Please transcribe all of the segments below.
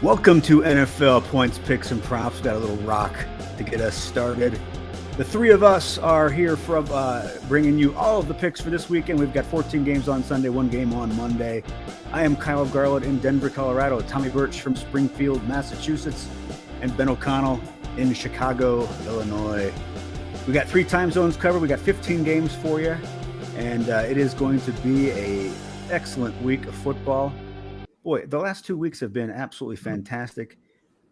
Welcome to NFL Points, Picks, and Props. We've got a little rock to get us started. The three of us are here from bringing you all of the picks for this weekend. We've got 14 games on Sunday, one game on Monday. I am Kyle Garland in Denver, Colorado. Tommy Birch from Springfield, Massachusetts, and Ben O'Connell in Chicago, Illinois. We got 3 time zones covered. We got 15 games for you, and it is going to be an excellent week of football. Boy, the last 2 weeks have been absolutely fantastic.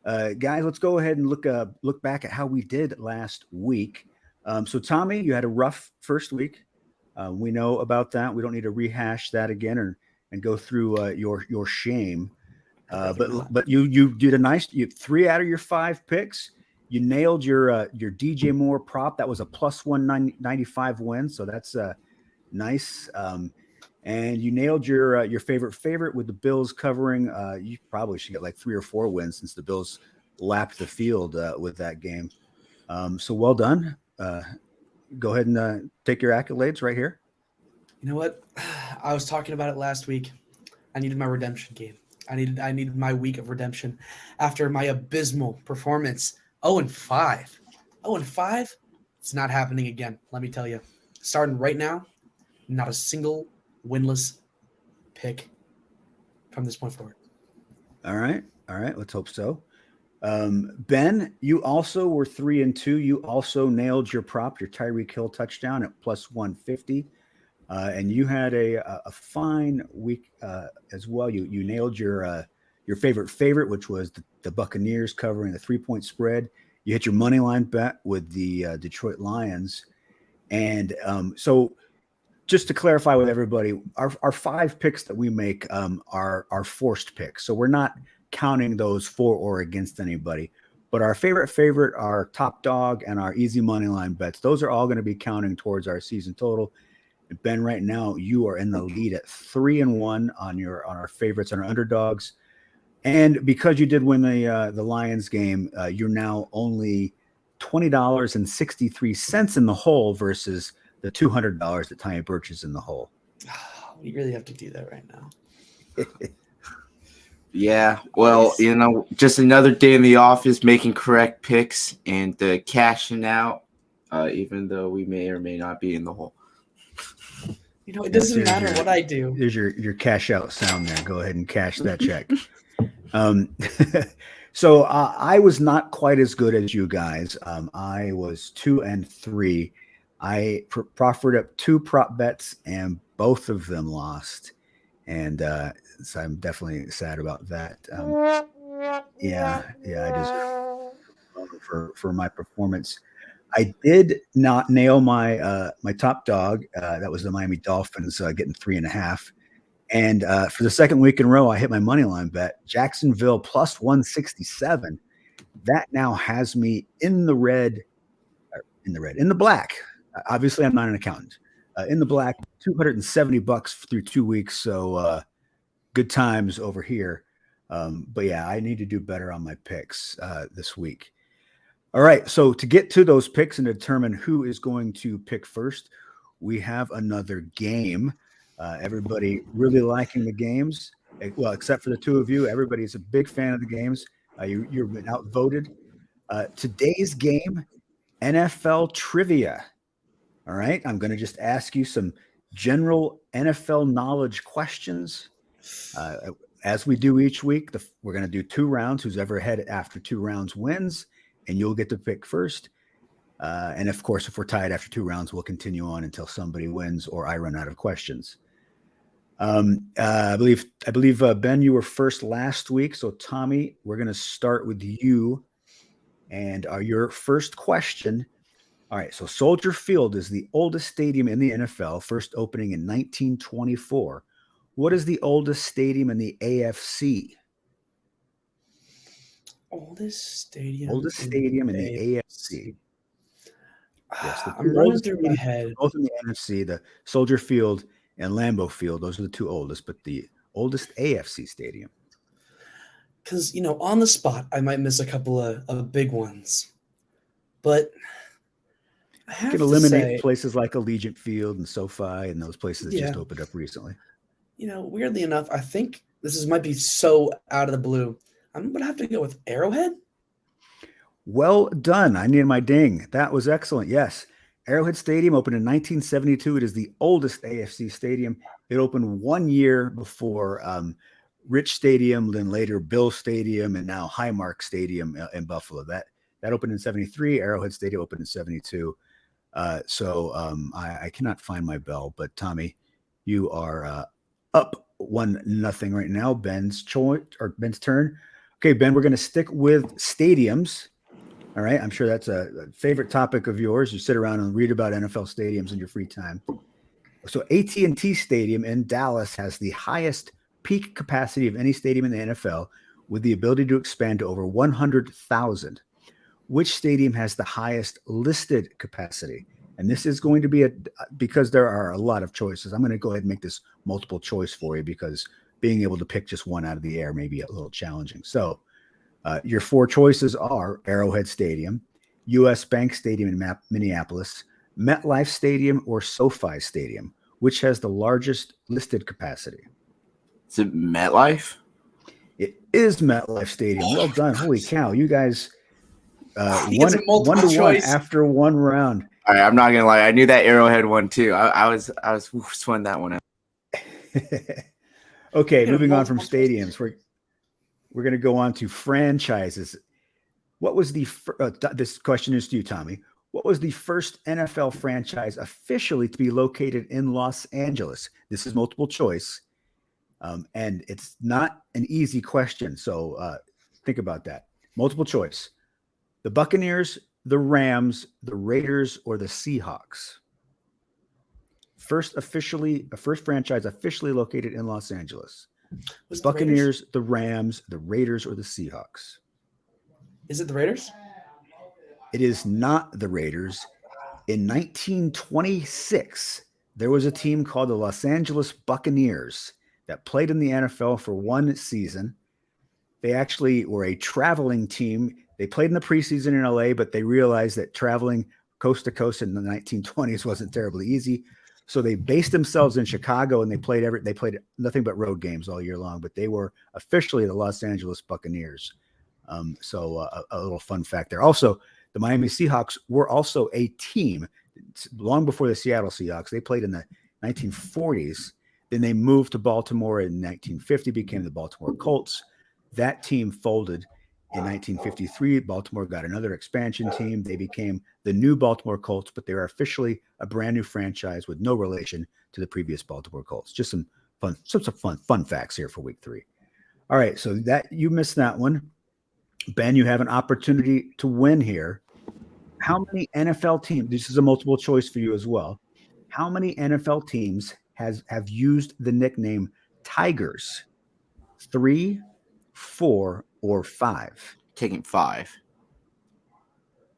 Guys, let's go ahead and look back at how we did last week. So, Tommy, you had a rough first week. We know about that. We don't need to rehash that again and go through your shame. But you did a nice. You 3 out of your 5 picks. You nailed your DJ Moore prop. That was a plus 195 win. So that's nice. And you nailed your favorite with the Bills covering. You probably should get like 3 or 4 wins since the Bills lapped the field with that game. So well done. Go ahead and take your accolades right here. You know what? I was talking about it last week. I needed my redemption game. I needed my week of redemption after my abysmal performance. 0-5. 0-5? It's not happening again, let me tell you. Starting right now, not a single winless pick from this point forward. All right. Let's hope so. Ben, you also were 3-2. You also nailed your prop, your Tyreek Hill touchdown at plus 150. And you had a fine week as well. You nailed your favorite, which was the Buccaneers covering the 3-point spread. You hit your money line bet with the Detroit Lions. And so just to clarify with everybody, our 5 picks that we make are forced picks. So we're not counting those for or against anybody. But our favorite, our top dog, and our easy money line bets, those are all going to be counting towards our season total. Ben, right now you are in the lead at 3-1 on our favorites and our underdogs. And because you did win the Lions game, you're now only $20.63 in the hole versus the $200 that Tommy Birch is in the hole. We really have to do that right now. Yeah, well, just another day in the office making correct picks and cashing out, even though we may or may not be in the hole. It doesn't matter what I do. There's your cash out sound there. Go ahead and cash that check. So I was not quite as good as you guys. I was 2-3. I proffered up 2 prop bets and both of them lost. And so I'm definitely sad about that. I deserve for my performance. I did not nail my top dog. That was the Miami Dolphins getting 3.5. And for the second week in a row, I hit my money line bet. Jacksonville plus 167. That now has me in the black. Obviously, I'm not an accountant. In the black, $270 through 2 weeks. So good times over here. But yeah, I need to do better on my picks this week. All right. So to get to those picks and determine who is going to pick first, we have another game. Everybody really liking the games. Well, except for the 2 of you. Everybody's a big fan of the games. You've been outvoted. Today's game, NFL trivia. All right. I'm going to just ask you some general NFL knowledge questions. As we do each week, we're going to do 2 rounds. Who's ever ahead after 2 rounds wins, and you'll get to pick first. And of course, if we're tied after 2 rounds, we'll continue on until somebody wins or I run out of questions. I believe Ben, you were first last week. So Tommy, we're going to start with you. And your first question. All right. So Soldier Field is the oldest stadium in the NFL, first opening in 1924. What is the oldest stadium in the AFC? Oldest stadium in the AFC. Yes, I'm running through my head. Both in the NFC, the Soldier Field and Lambeau Field, those are the 2 oldest, but the oldest AFC stadium. Because, on the spot, I might miss a couple of big ones. But I have you can eliminate places like Allegiant Field and SoFi and those places that just opened up recently. Weirdly enough, I think this might be so out of the blue. I'm gonna have to go with Arrowhead. Well done. I needed my ding. That was excellent. Yes. Arrowhead Stadium opened in 1972. It is the oldest AFC stadium. It opened 1 year before Rich Stadium, then later Bill Stadium, and now Highmark Stadium in Buffalo. That opened in 73. Arrowhead Stadium opened in 72. I cannot find my bell, but Tommy, you are up 1-0 right now. Ben's turn. Okay, Ben, we're going to stick with stadiums. All right. I'm sure that's a favorite topic of yours. You sit around and read about NFL stadiums in your free time. So AT&T Stadium in Dallas has the highest peak capacity of any stadium in the NFL with the ability to expand to over 100,000. Which stadium has the highest listed capacity? And this is going to be because there are a lot of choices. I'm going to go ahead and make this multiple choice for you because being able to pick just one out of the air may be a little challenging. So your 4 choices are Arrowhead Stadium, US Bank Stadium in Minneapolis, MetLife Stadium, or SoFi Stadium. Which has the largest listed capacity? Is it MetLife? It is MetLife Stadium. Well done. Holy cow. You guys It's a multiple 1-1 choice. after 1 round. All right, I'm not gonna lie. I knew that Arrowhead one too. I was sweating that one out. Okay, moving on from stadiums. We're going to go on to franchises. What was this question is to you, Tommy. What was the first NFL franchise officially to be located in Los Angeles? This is multiple choice, and it's not an easy question. So think about that. Multiple choice. The Buccaneers, the Rams, the Raiders, or the Seahawks? First franchise officially located in Los Angeles. The Buccaneers, the Rams, the Raiders, or the Seahawks? Is it the Raiders? It is not the Raiders. In 1926, there was a team called the Los Angeles Buccaneers that played in the NFL for 1 season. They actually were a traveling team. They played in the preseason in LA, but they realized that traveling coast to coast in the 1920s wasn't terribly easy. So they based themselves in Chicago, and they played nothing but road games all year long. But they were officially the Los Angeles Buccaneers. A little fun fact there. Also, the Miami Seahawks were also a team long before the Seattle Seahawks. They played in the 1940s. Then they moved to Baltimore in 1950, became the Baltimore Colts. That team folded in 1953. Baltimore got another expansion team. They became the new Baltimore Colts, but they are officially a brand new franchise with no relation to the previous Baltimore Colts. Just some fun facts here for week 3. All right, so that you missed that one. Ben, you have an opportunity to win here. How many NFL teams, this is a multiple choice for you as well. How many NFL teams have used the nickname Tigers? 3, 4, or 5? Taking 5.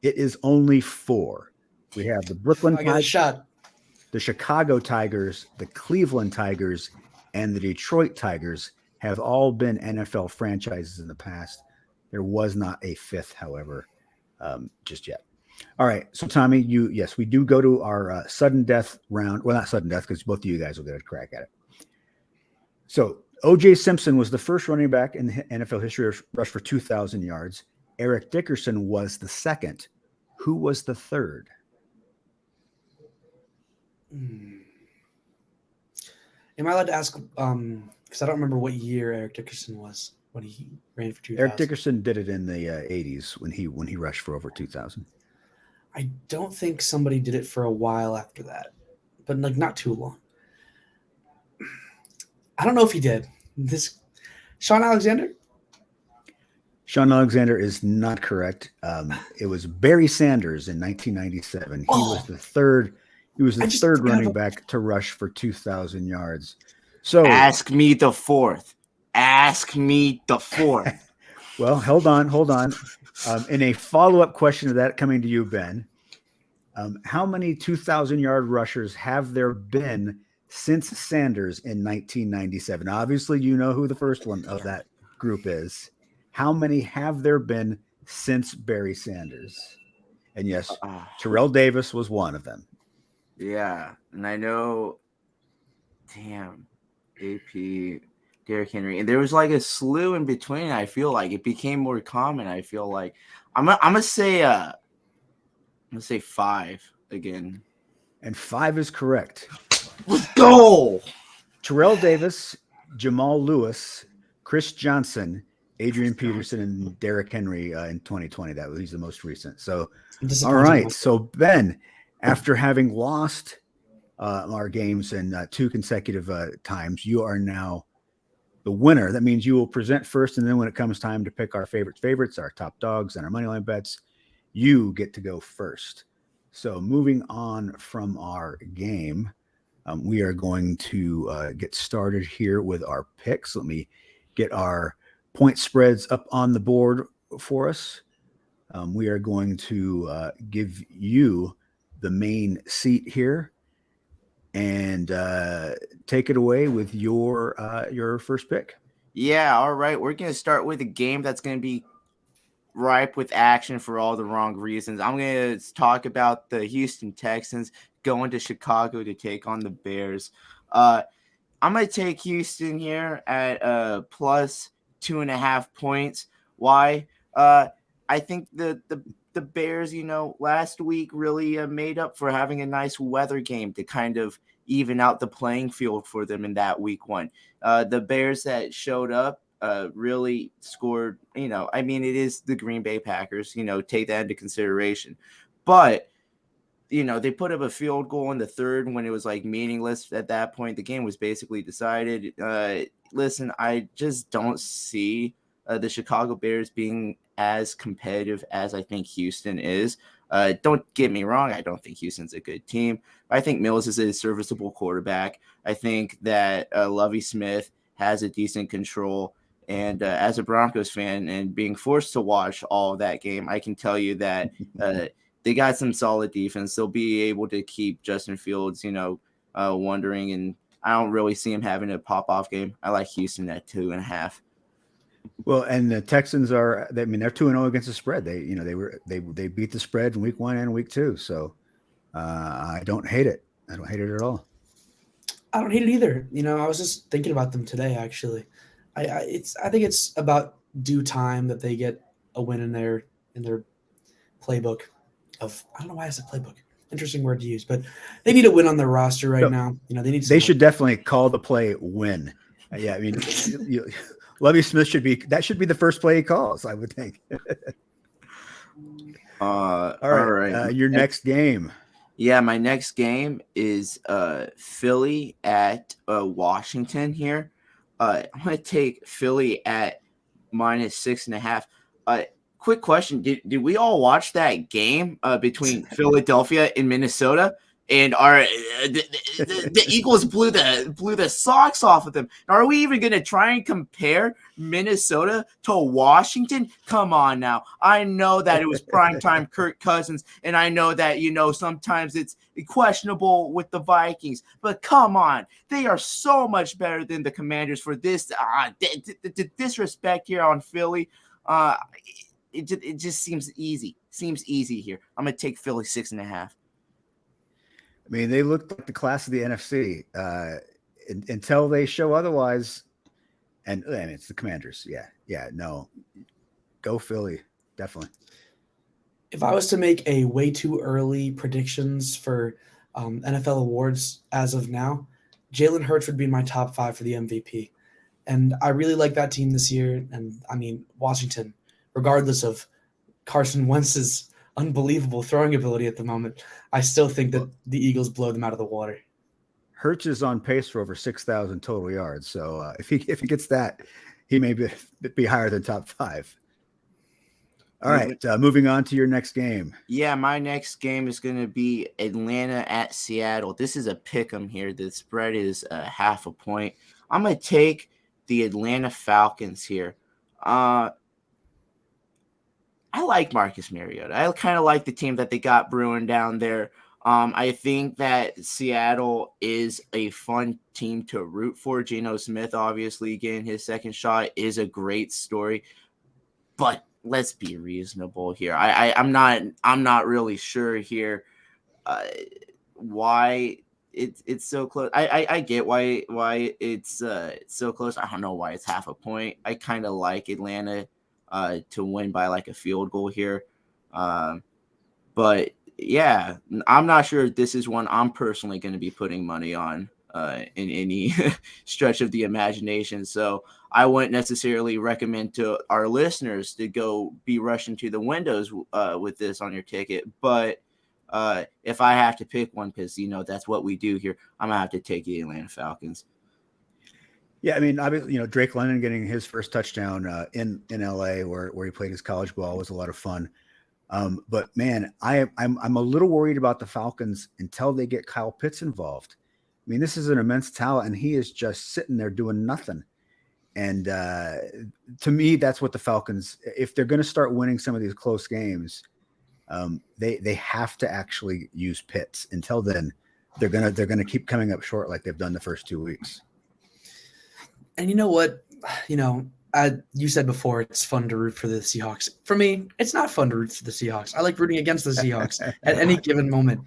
It is only 4. We have the Brooklyn Tigers, the Chicago Tigers, the Cleveland Tigers, and the Detroit Tigers have all been NFL franchises in the past. There was not a 5th, however, just yet. All right. So, Tommy, we do go to our sudden death round. Well, not sudden death, because both of you guys will get a crack at it. So, O.J. Simpson was the first running back in NFL history to rush for 2,000 yards. Eric Dickerson was the second. Who was the third? Am I allowed to ask? Because I don't remember what year Eric Dickerson was when he ran for 2,000. Eric Dickerson did it in the 80s when he rushed for over 2,000. I don't think somebody did it for a while after that, but not too long. I don't know if he did. Shaun Alexander? Shaun Alexander is not correct. It was Barry Sanders in 1997. He was the third. He was the third running back to rush for 2,000 yards. So ask me the fourth. Well, hold on. In a follow-up question to that coming to you, Ben, how many 2,000-yard rushers have there been since Sanders in 1997? Obviously, you know who the first one of that group is. How many have there been since Barry Sanders? And yes, Terrell Davis was one of them. Yeah, and I know. Damn, AP. Derrick Henry, and there was like a slew in between. I feel like it became more common. I feel like I'm gonna say 5 again. And 5 is correct. Let's go. Terrell Davis, Jamal Lewis, Chris Johnson, Adrian Peterson, and Derrick Henry in 2020. He's the most recent. So, all right. So, Ben, after having lost our games in 2 consecutive times, you are now the winner. That means you will present first, and then when it comes time to pick our favorites, our top dogs, and our moneyline bets, you get to go first. So, moving on from our game, we are going to get started here with our picks. Let me get our point spreads up on the board for us. We are going to give you the main seat here and take it away with your first pick. Yeah, all right. We're going to start with a game that's going to be ripe with action for all the wrong reasons. I'm going to talk about the Houston Texans going to Chicago to take on the Bears. I'm going to take Houston here at plus 2.5 points. Why? I think the Bears, last week really made up for having a nice weather game to kind of even out the playing field for them in that week 1. The Bears that showed up really scored, it is the Green Bay Packers, take that into consideration. But, they put up a field goal in the third when it was like meaningless at that point. The game was basically decided. Listen, I just don't see the Chicago Bears being as competitive as I think Houston is. Don't get me wrong. I don't think Houston's a good team. I think Mills is a serviceable quarterback. I think that Lovie Smith has a decent control. And as a Broncos fan and being forced to watch all of that game, I can tell you that they got some solid defense. They'll be able to keep Justin Fields, wondering. And I don't really see him having a pop-off game. I like Houston at 2.5. Well, and the Texans they're 2-0 against the spread. They beat the spread in week 1 and week 2. So I don't hate it. I don't hate it at all. I don't hate it either. I was just thinking about them today, actually. I think it's about due time that they get a win in their playbook of, I don't know why I said playbook. Interesting word to use, but they need a win on their roster right now. They should definitely call the play win. Yeah, Lovie Smith should be the first play he calls, I would think. All right. Your next game. Yeah, my next game is Philly at Washington here. I'm going to take Philly at minus 6.5. Quick question. Did we all watch that game between Philadelphia and Minnesota? And the Eagles blew the socks off of them. Are we even going to try and compare Minnesota to Washington? Come on now. I know that it was primetime Kirk Cousins, and I know that, sometimes it's questionable with the Vikings. But come on. They are so much better than the Commanders for this. The disrespect here on Philly. It just seems easy. Seems easy here. I'm going to take Philly 6.5. They looked like the class of the NFC until they show otherwise. And it's the Commanders. Yeah, no. Go Philly, definitely. If I was to make a way too early predictions for NFL awards as of now, Jalen Hurts would be my top 5 for the MVP. And I really like that team this year. And, Washington, regardless of Carson Wentz's unbelievable throwing ability at the moment, I still think that the Eagles blow them out of the water. Hurts is on pace for over 6,000 total yards. So if he gets that, he may be higher than top 5. All right, moving on to your next game. Yeah, my next game is going to be Atlanta at Seattle. This is a pick 'em here. The spread is 0.5 point. I'm going to take the Atlanta Falcons here. I like Marcus Mariota. I kind of like the team that they got brewing down there. I think that Seattle is a fun team to root for. Geno Smith, obviously, getting his second shot is a great story. But let's be reasonable here. I'm not really sure here why it's so close. I get why it's so close. I don't know why it's half a point. I kind of like Atlanta to win by like a field goal here. But yeah, I'm not sure if this is one I'm personally going to be putting money on in any stretch of the imagination. So I wouldn't necessarily recommend to our listeners to go be rushing to the windows with this on your ticket. But if I have to pick one, because that's what we do here, I'm gonna have to take the Atlanta Falcons. Yeah, I mean, obviously, Drake London getting his first touchdown in LA, where he played his college ball, was a lot of fun. But man, I'm a little worried about the Falcons until they get Kyle Pitts involved. I mean, this is an immense talent, and he is just sitting there doing nothing. And to me, that's what the Falcons, if they're going to start winning some of these close games, they have to actually use Pitts. Until then, they're gonna keep coming up short like they've done the first 2 weeks. And you know what? You said before it's fun to root for the Seahawks. For me, it's not fun to root for the Seahawks. I like rooting against the Seahawks at any given moment.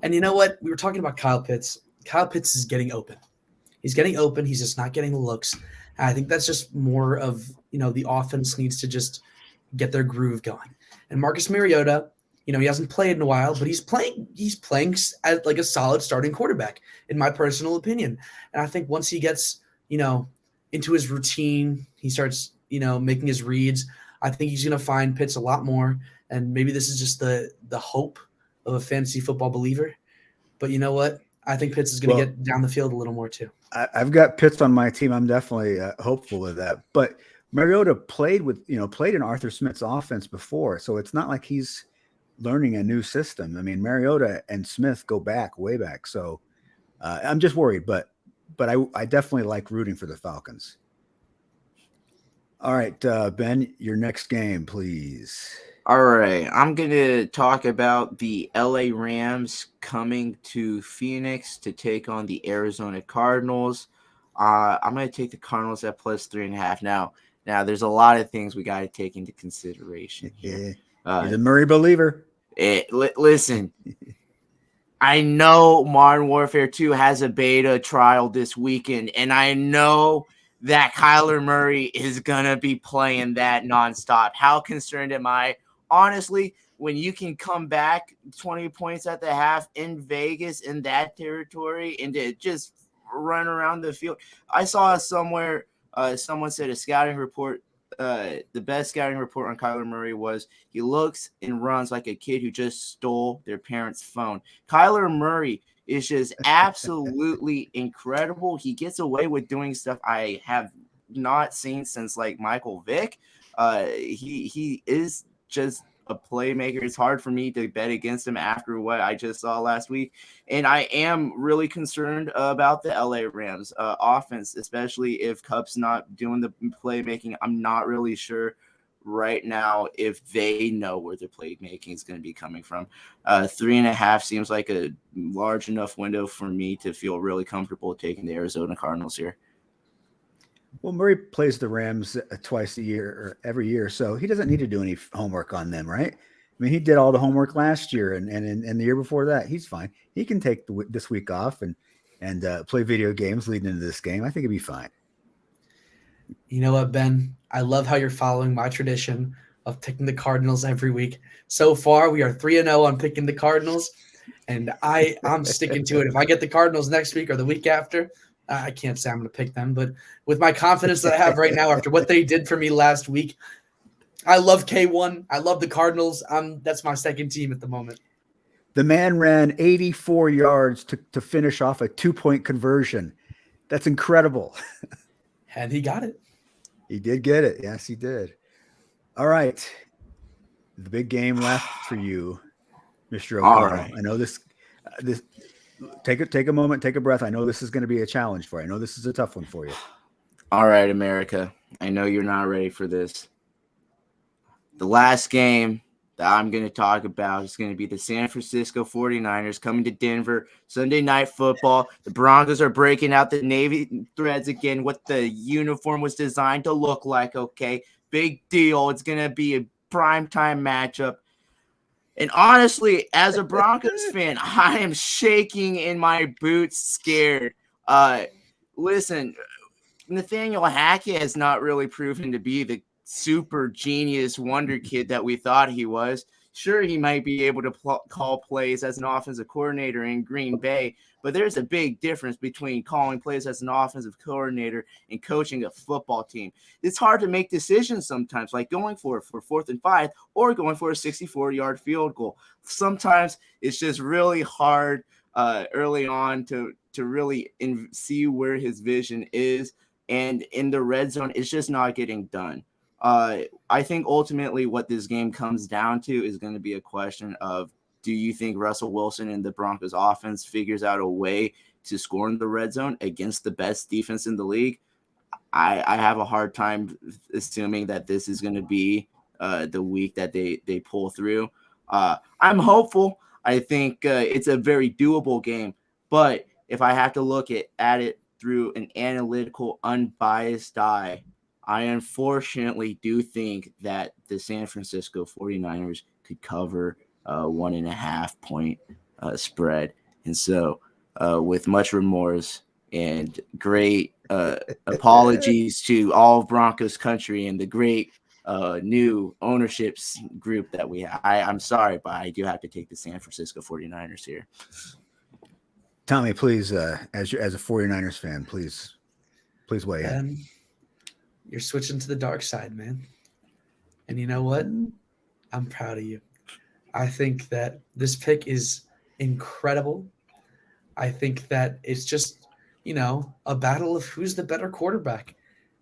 And you know what? We were talking about Kyle Pitts. Kyle Pitts is getting open. He's getting open. He's just not getting the looks. And I think that's just more of, the offense needs to just get their groove going. And Marcus Mariota, he hasn't played in a while, but he's playing as like a solid starting quarterback, in my personal opinion. And I think once he gets, into his routine, he starts, making his reads, I think he's going to find Pitts a lot more. And maybe this is just the hope of a fantasy football believer. But you know what? I think Pitts is going to get down the field a little more too. I've got Pitts on my team. I'm definitely hopeful of that. But Mariota played in Arthur Smith's offense before, so it's not like he's learning a new system. I mean, Mariota and Smith go way back. So I'm just worried, but I definitely like rooting for the Falcons. All right, Ben, your next game, please. All right, I'm going to talk about the LA Rams coming to Phoenix to take on the Arizona Cardinals. I'm going to take the Cardinals at plus 3.5. Now, there's a lot of things we got to take into consideration here. He's a Murray believer. Listen, I know Modern Warfare 2 has a beta trial this weekend, and I know that Kyler Murray is going to be playing that nonstop. How concerned am I? Honestly, when you can come back 20 points at the half in Vegas in that territory and to just run around the field. I saw somewhere someone said a scouting report, the best scouting report on Kyler Murray was he looks and runs like a kid who just stole their parents' phone. Kyler Murray is just absolutely incredible. He gets away with doing stuff I have not seen since like Michael Vick. He is just a playmaker. It's hard for me to bet against him after what I just saw last week. And I am really concerned about the LA Rams offense, especially if Kupp's not doing the playmaking. I'm not really sure right now if they know where the playmaking is going to be coming from. 3.5 seems like a large enough window for me to feel really comfortable taking the Arizona Cardinals here. Well, Murray plays the Rams twice a year or every year, so he doesn't need to do any homework on them, right? I mean, he did all the homework last year and the year before that. He's fine. He can take this week off and play video games leading into this game. I think he'd be fine. You know what, Ben? I love how you're following my tradition of picking the Cardinals every week. So far, we are 3-0 on picking the Cardinals, and I'm sticking to it. If I get the Cardinals next week or the week after, I can't say I'm going to pick them, but with my confidence that I have right now after what they did for me last week, I love K1. I love the Cardinals. That's my second team at the moment. The man ran 84 yards to finish off a 2-point conversion. That's incredible. And he got it. He did get it. Yes, he did. All right. The big game left for you, Mr. O'Connell. All right. I know this take a moment, take a breath. I know this is going to be a challenge for you. I know this is a tough one for you. All right, America. I know you're not ready for this. The last game that I'm going to talk about is going to be the San Francisco 49ers coming to Denver, Sunday Night Football. The Broncos are breaking out the Navy threads again, what the uniform was designed to look like, okay? Big deal. It's going to be a primetime matchup. And honestly, as a Broncos fan, I am shaking in my boots, scared. Listen, Nathaniel Hackett has not really proven to be the super genius wonder kid that we thought he was. Sure, he might be able to call plays as an offensive coordinator in Green Bay, but there's a big difference between calling plays as an offensive coordinator and coaching a football team. It's hard to make decisions sometimes, like going for 4th and 5 or going for a 64-yard field goal. Sometimes it's just really hard early on to really see where his vision is. And in the red zone, it's just not getting done. I think ultimately what this game comes down to is going to be a question of, do you think Russell Wilson and the Broncos offense figures out a way to score in the red zone against the best defense in the league? I have a hard time assuming that this is going to be the week that they pull through. I'm hopeful. I think it's a very doable game. But if I have to look at it through an analytical, unbiased eye, I unfortunately do think that the San Francisco 49ers could cover 1.5 point spread. And so with much remorse and great apologies to all of Broncos country and the great new ownerships group that we have, I'm sorry, but I do have to take the San Francisco 49ers here. Tommy, please, as a 49ers fan, please weigh in. You're switching to the dark side, man. And you know what? I'm proud of you. I think that this pick is incredible. I think that it's just, a battle of who's the better quarterback.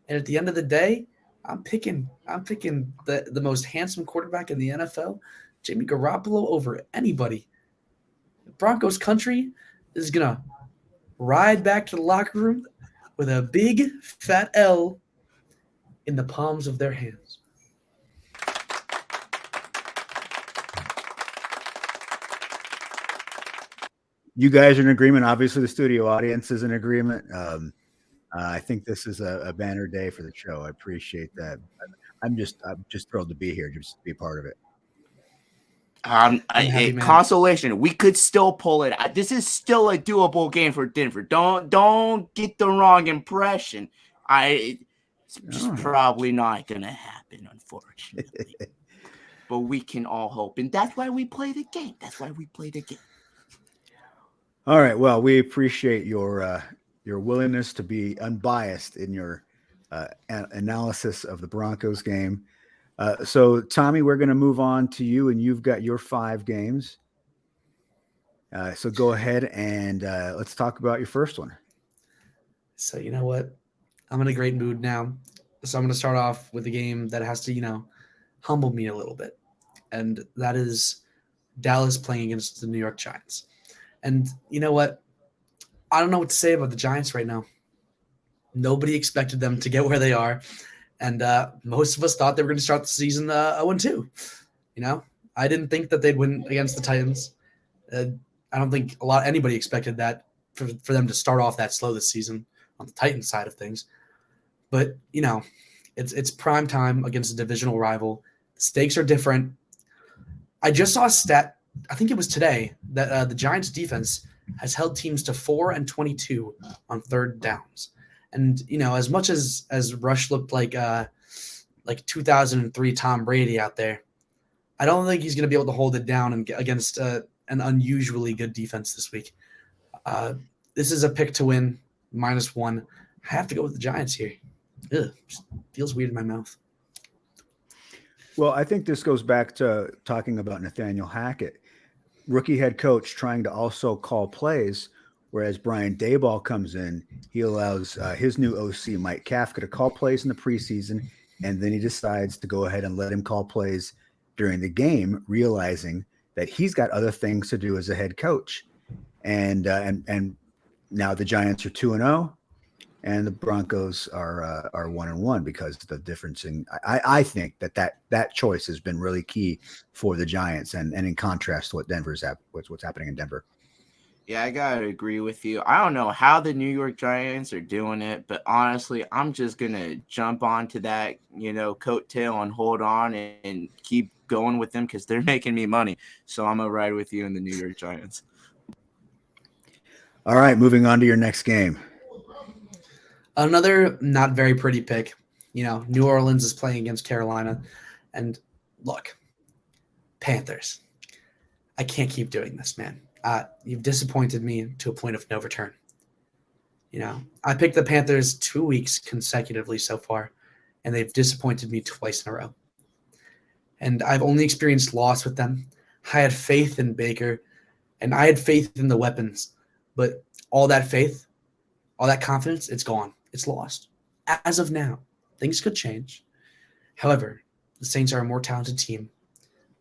And at the end of the day, I'm picking the most handsome quarterback in the NFL, Jimmy Garoppolo, over anybody. Broncos country is going to ride back to the locker room with a big fat L in the palms of their hands. You guys are in agreement. Obviously, the studio audience is in agreement. I think this is a banner day for the show. I appreciate that. I'm just thrilled to be here, just to be part of it. Consolation. We could still pull it. This is still a doable game for Denver. Don't get the wrong impression. It's just probably not gonna happen, unfortunately. But we can all hope, and that's why we play the game. All right. Well, we appreciate your willingness to be unbiased in your analysis of the Broncos game. So, Tommy, we're going to move on to you, and you've got your 5 games. So go ahead and let's talk about your first one. So you know what? I'm in a great mood now. So I'm going to start off with a game that has to, humble me a little bit. And that is Dallas playing against the New York Giants. And you know what? I don't know what to say about the Giants right now. Nobody expected them to get where they are. And most of us thought they were going to start the season 0-2. I didn't think that they'd win against the Titans. I don't think anybody expected that for them to start off that slow this season on the Titans side of things. But, it's prime time against a divisional rival. The stakes are different. I just saw a stat, I think it was today, that the Giants defense has held teams to 4-22 on third downs. And, as much as Rush looked like 2003 Tom Brady out there, I don't think he's going to be able to hold it down against an unusually good defense this week. This is a pick to win, -1. I have to go with the Giants here. Ugh, feels weird in my mouth. Well, I think this goes back to talking about Nathaniel Hackett, rookie head coach trying to also call plays, whereas Brian Daboll comes in. He allows his new OC, Mike Kafka, to call plays in the preseason, and then he decides to go ahead and let him call plays during the game, realizing that he's got other things to do as a head coach. And now the Giants are 2-0, and the Broncos are 1-1 because the difference in I think that choice has been really key for the Giants, and in contrast to what's happening in Denver. Yeah, I gotta agree with you. I don't know how the New York Giants are doing it, but honestly, I'm just gonna jump onto that, coattail and hold on and keep going with them because they're making me money. So I'm gonna ride with you in the New York Giants. All right, moving on to your next game. Another not very pretty pick. New Orleans is playing against Carolina. And look, Panthers. I can't keep doing this, man. You've disappointed me to a point of no return. I picked the Panthers 2 weeks consecutively so far, and they've disappointed me twice in a row. And I've only experienced loss with them. I had faith in Baker, and I had faith in the weapons, but all that faith, all that confidence, it's gone. It's lost. As of now, things could change. However, the Saints are a more talented team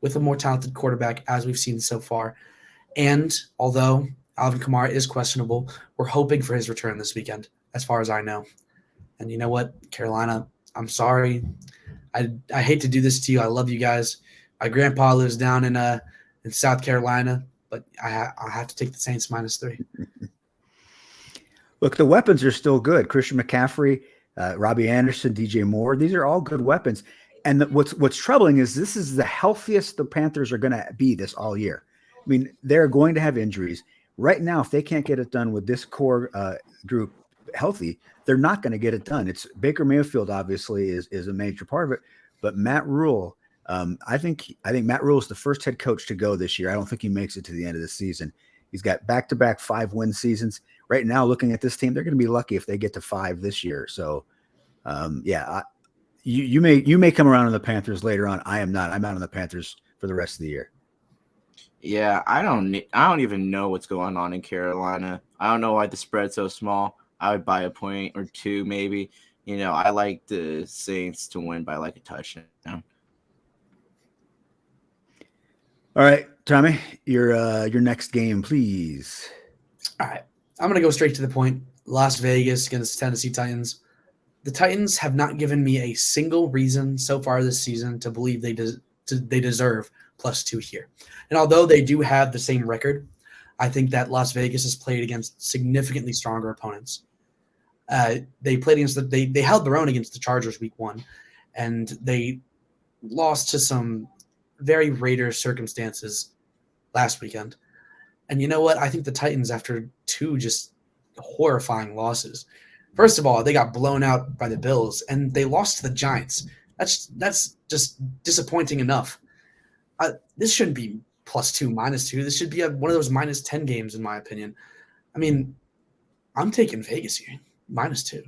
with a more talented quarterback, as we've seen so far. And although Alvin Kamara is questionable, we're hoping for his return this weekend, as far as I know. And you know what, Carolina, I'm sorry. I hate to do this to you. I love you guys. My grandpa lives down in South Carolina, but I have to take the Saints -3. Look, the weapons are still good. Christian McCaffrey, Robbie Anderson, DJ Moore. These are all good weapons. And what's troubling is this is the healthiest the Panthers are going to be this all year. I mean, they're going to have injuries. Right now, if they can't get it done with this core group healthy, they're not going to get it done. It's Baker Mayfield, obviously, is a major part of it. But Matt Rule, I think Matt Rule is the first head coach to go this year. I don't think he makes it to the end of the season. He's got back-to-back 5-win seasons. Right now, looking at this team, they're going to be lucky if they get to 5 this year. So, you may come around on the Panthers later on. I am not. I'm out on the Panthers for the rest of the year. Yeah, I don't even know what's going on in Carolina. I don't know why the spread's so small. I would buy a point or two maybe. I like the Saints to win by like a touchdown. All right, Tommy, your next game, please. All right. I'm going to go straight to the point. Las Vegas against Tennessee Titans. The Titans have not given me a single reason so far this season to believe they deserve +2 here. And although they do have the same record, I think that Las Vegas has played against significantly stronger opponents. They played against they held their own against the Chargers week 1, and they lost to some very Raiders circumstances last weekend. And you know what? I think the Titans, after 2 just horrifying losses, first of all, they got blown out by the Bills, and they lost to the Giants. That's just disappointing enough. This shouldn't be +2, -2. This should be one of those -10 games, in my opinion. I mean, I'm taking Vegas here, -2.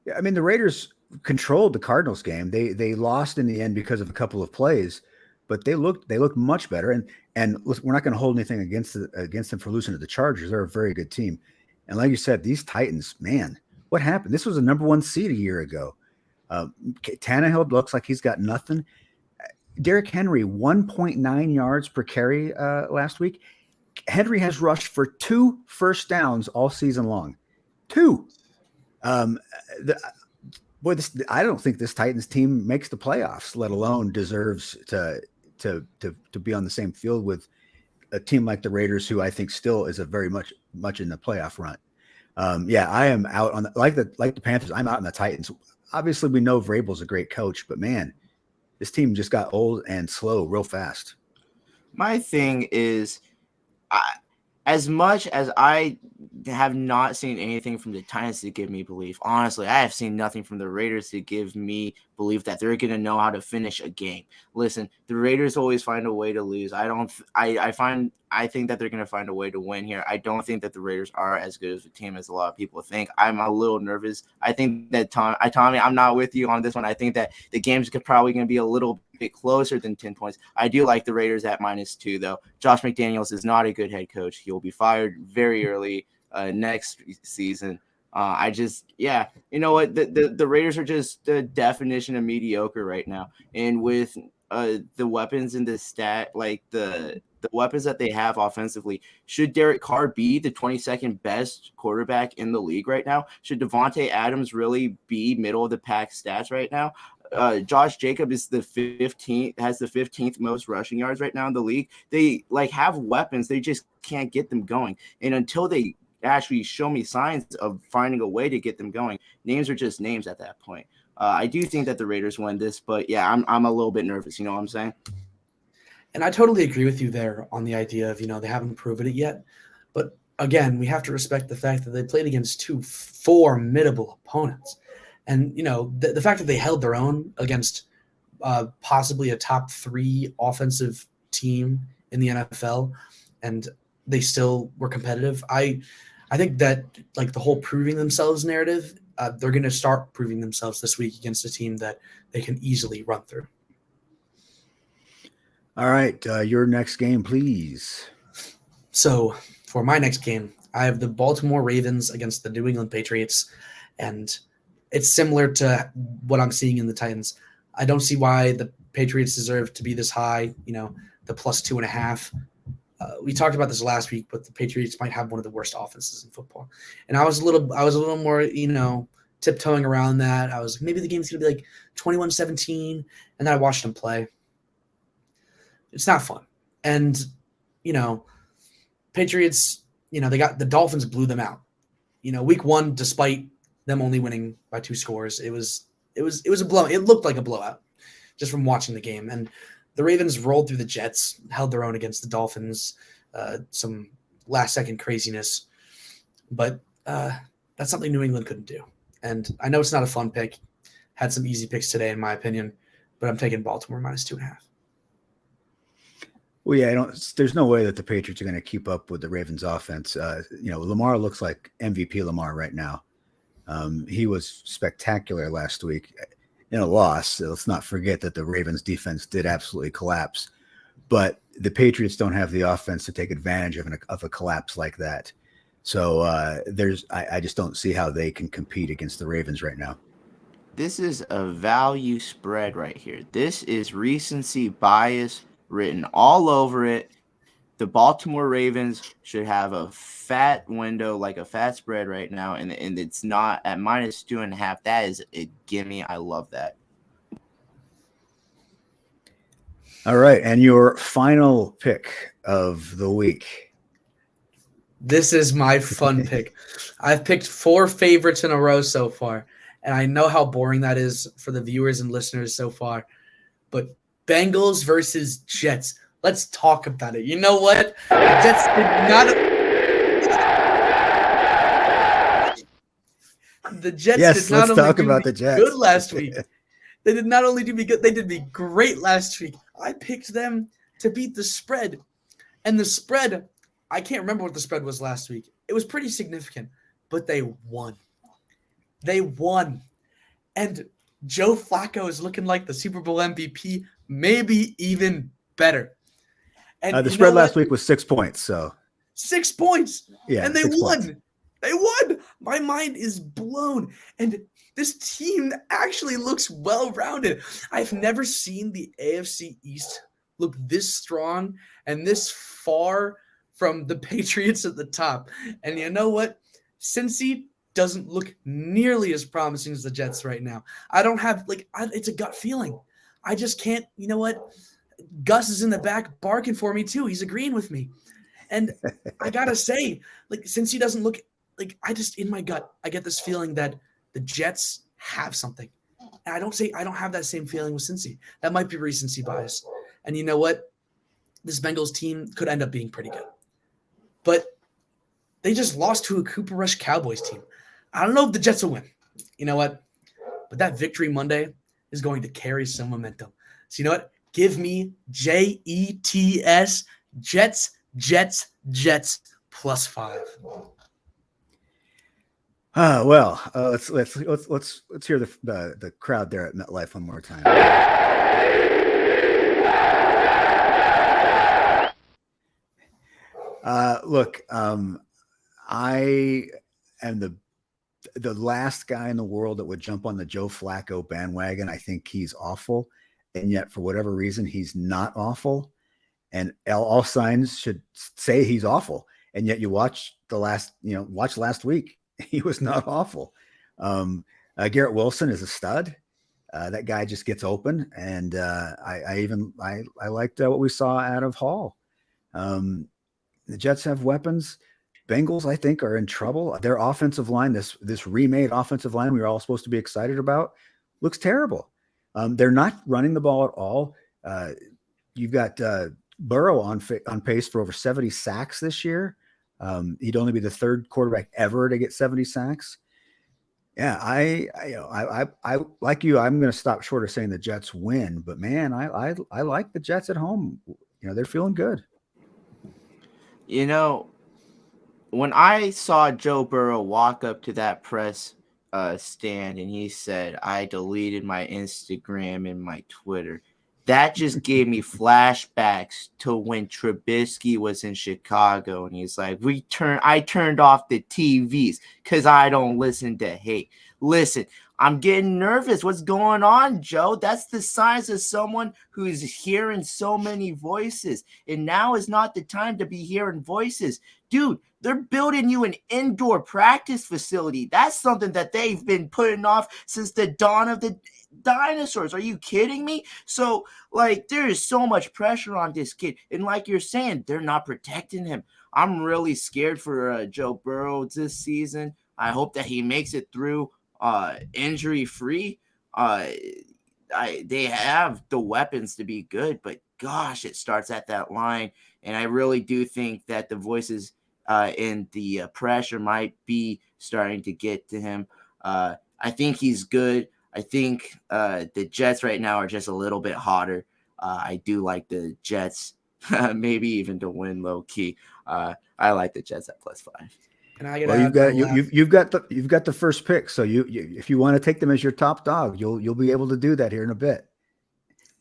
Yeah, I mean, the Raiders controlled the Cardinals game. They lost in the end because of a couple of plays, but they looked much better. And we're not going to hold anything against them for losing to the Chargers. They're a very good team. And like you said, these Titans, man, what happened? This was a number 1 seed a year ago. Tannehill looks like he's got nothing. Derrick Henry, 1.9 yards per carry last week. Henry has rushed for 2 first downs all season long. 2. I don't think this Titans team makes the playoffs, let alone deserves to be on the same field with a team like the Raiders, who I think still is a very much in the playoff run. I am out on like the Panthers. I'm out on the Titans. Obviously, we know Vrabel's a great coach, but man, this team just got old and slow real fast. My thing is, as much as I have not seen anything from the Titans to give me belief, honestly, I have seen nothing from the Raiders to give me belief that they're going to know how to finish a game. Listen, the Raiders always find a way to lose. I think that they're going to find a way to win here. I don't think that the Raiders are as good as a team as a lot of people think. I'm a little nervous. I think that Tommy, I'm not with you on this one. I think that the game's probably going to be a little bit closer than 10 points. I do like the Raiders at -2, though. Josh McDaniels is not a good head coach. He'll be fired very early next season. You know what? The Raiders are just the definition of mediocre right now. And with the weapons in this stat, like the weapons that they have offensively, should Derek Carr be the 22nd best quarterback in the league right now? Should Devontae Adams really be middle of the pack stats right now? Josh Jacob is the 15th, has the 15th most rushing yards right now in the league. They have weapons, they just can't get them going. And until they actually show me signs of finding a way to get them going, names are just names at that point. I do think that the Raiders win this, but yeah, I'm a little bit nervous. You know what I'm saying? And I totally agree with you there on the idea of, they haven't proven it yet. But again, we have to respect the fact that they played against two formidable opponents. And, the fact that they held their own against possibly a top 3 offensive team in the NFL, and they still were competitive. I think that, the whole proving themselves narrative, they're going to start proving themselves this week against a team that they can easily run through. All right, your next game, please. So for my next game, I have the Baltimore Ravens against the New England Patriots, and it's similar to what I'm seeing in the Titans. I don't see why the Patriots deserve to be this high, the plus 2.5. We talked about this last week, but the Patriots might have one of the worst offenses in football. And I was a little more, tiptoeing around that. I was like, maybe the game's going to be like 21-17, and then I watched them play. It's not fun. And, Patriots, the Dolphins blew them out. Week 1, despite them only winning by 2 scores, it was a blow. It looked like a blowout just from watching the game. And the Ravens rolled through the Jets, held their own against the Dolphins, some last-second craziness. But that's something New England couldn't do. And I know it's not a fun pick. Had some easy picks today, in my opinion, but I'm taking Baltimore minus 2.5. Well, yeah, there's no way that the Patriots are going to keep up with the Ravens offense. Lamar looks like MVP Lamar right now. He was spectacular last week in a loss. So let's not forget that the Ravens defense did absolutely collapse, but the Patriots don't have the offense to take advantage of a collapse like that. So I just don't see how they can compete against the Ravens right now. This is a value spread right here. This is recency bias written all over it. The Baltimore Ravens should have a fat window, like a fat spread right now, and it's not at minus 2.5. That is a gimme. I love that. All right, and your final pick of the week. This is my fun pick. I've picked 4 favorites in a row so far, and I know how boring that is for the viewers and listeners so far, but Bengals versus Jets. Let's talk about it. You know what? The Jets did not. The Jets did not only do me good last week. They did not only do me good. They did me great last week. I picked them to beat the spread, and the spread. I can't remember what the spread was last week. It was pretty significant, but they won. They won, and Joe Flacco is looking like the Super Bowl MVP, maybe even better. And the spread last week was 6 points. So 6 points. Yeah. And they won. Points. They won. My mind is blown. And this team actually looks well-rounded. I've never seen the AFC East look this strong and this far from the Patriots at the top. And you know what? Cincy doesn't look nearly as promising as the Jets right now. I don't have, it's a gut feeling. I just can't, you know what? Gus is in the back barking for me too. He's agreeing with me. And I got to say, since he doesn't look in my gut, I get this feeling that the Jets have something. And I don't have that same feeling with Cincy. That might be recency bias. And you know what? This Bengals team could end up being pretty good. But they just lost to a Cooper Rush Cowboys team. I don't know if the Jets will win. You know what? But that victory Monday is going to carry some momentum. So you know what? Give me JETS, Jets, +5. Let's hear the crowd there at MetLife one more time. Look, I am the last guy in the world that would jump on the Joe Flacco bandwagon. I think he's awful, and yet for whatever reason, he's not awful. And all signs should say he's awful, and yet you watch last week, he was not awful. Garrett Wilson is a stud. That guy just gets open, and I liked what we saw out of Hall. The Jets have weapons. Bengals, I think, are in trouble. Their offensive line, this remade offensive line we were all supposed to be excited about, looks terrible. They're not running the ball at all. You've got Burrow on pace for over 70 sacks this year. He'd only be the third quarterback ever to get 70 sacks. Yeah, I like you. I'm going to stop short of saying the Jets win, but man, I like the Jets at home. They're feeling good. When I saw Joe Burrow walk up to that press stand and he said, "I deleted my Instagram and my Twitter," that just gave me flashbacks to when Trubisky was in Chicago and he's like, I turned off the TVs because I don't listen to hate. Listen, I'm getting nervous. What's going on, Joe? That's the signs of someone who's hearing so many voices. And now is not the time to be hearing voices. Dude, they're building you an indoor practice facility. That's something that they've been putting off since the dawn of the dinosaurs. Are you kidding me? So, there is so much pressure on this kid. And like you're saying, they're not protecting him. I'm really scared for Joe Burrow this season. I hope that he makes it through injury-free. They have the weapons to be good, but gosh, it starts at that line. And I really do think that the voices and the pressure might be starting to get to him. I think he's good. I think the Jets right now are just a little bit hotter. I do like the Jets, maybe even to win low key. I like the Jets at +5. You've got the first pick, so you if you want to take them as your top dog, you'll be able to do that here in a bit.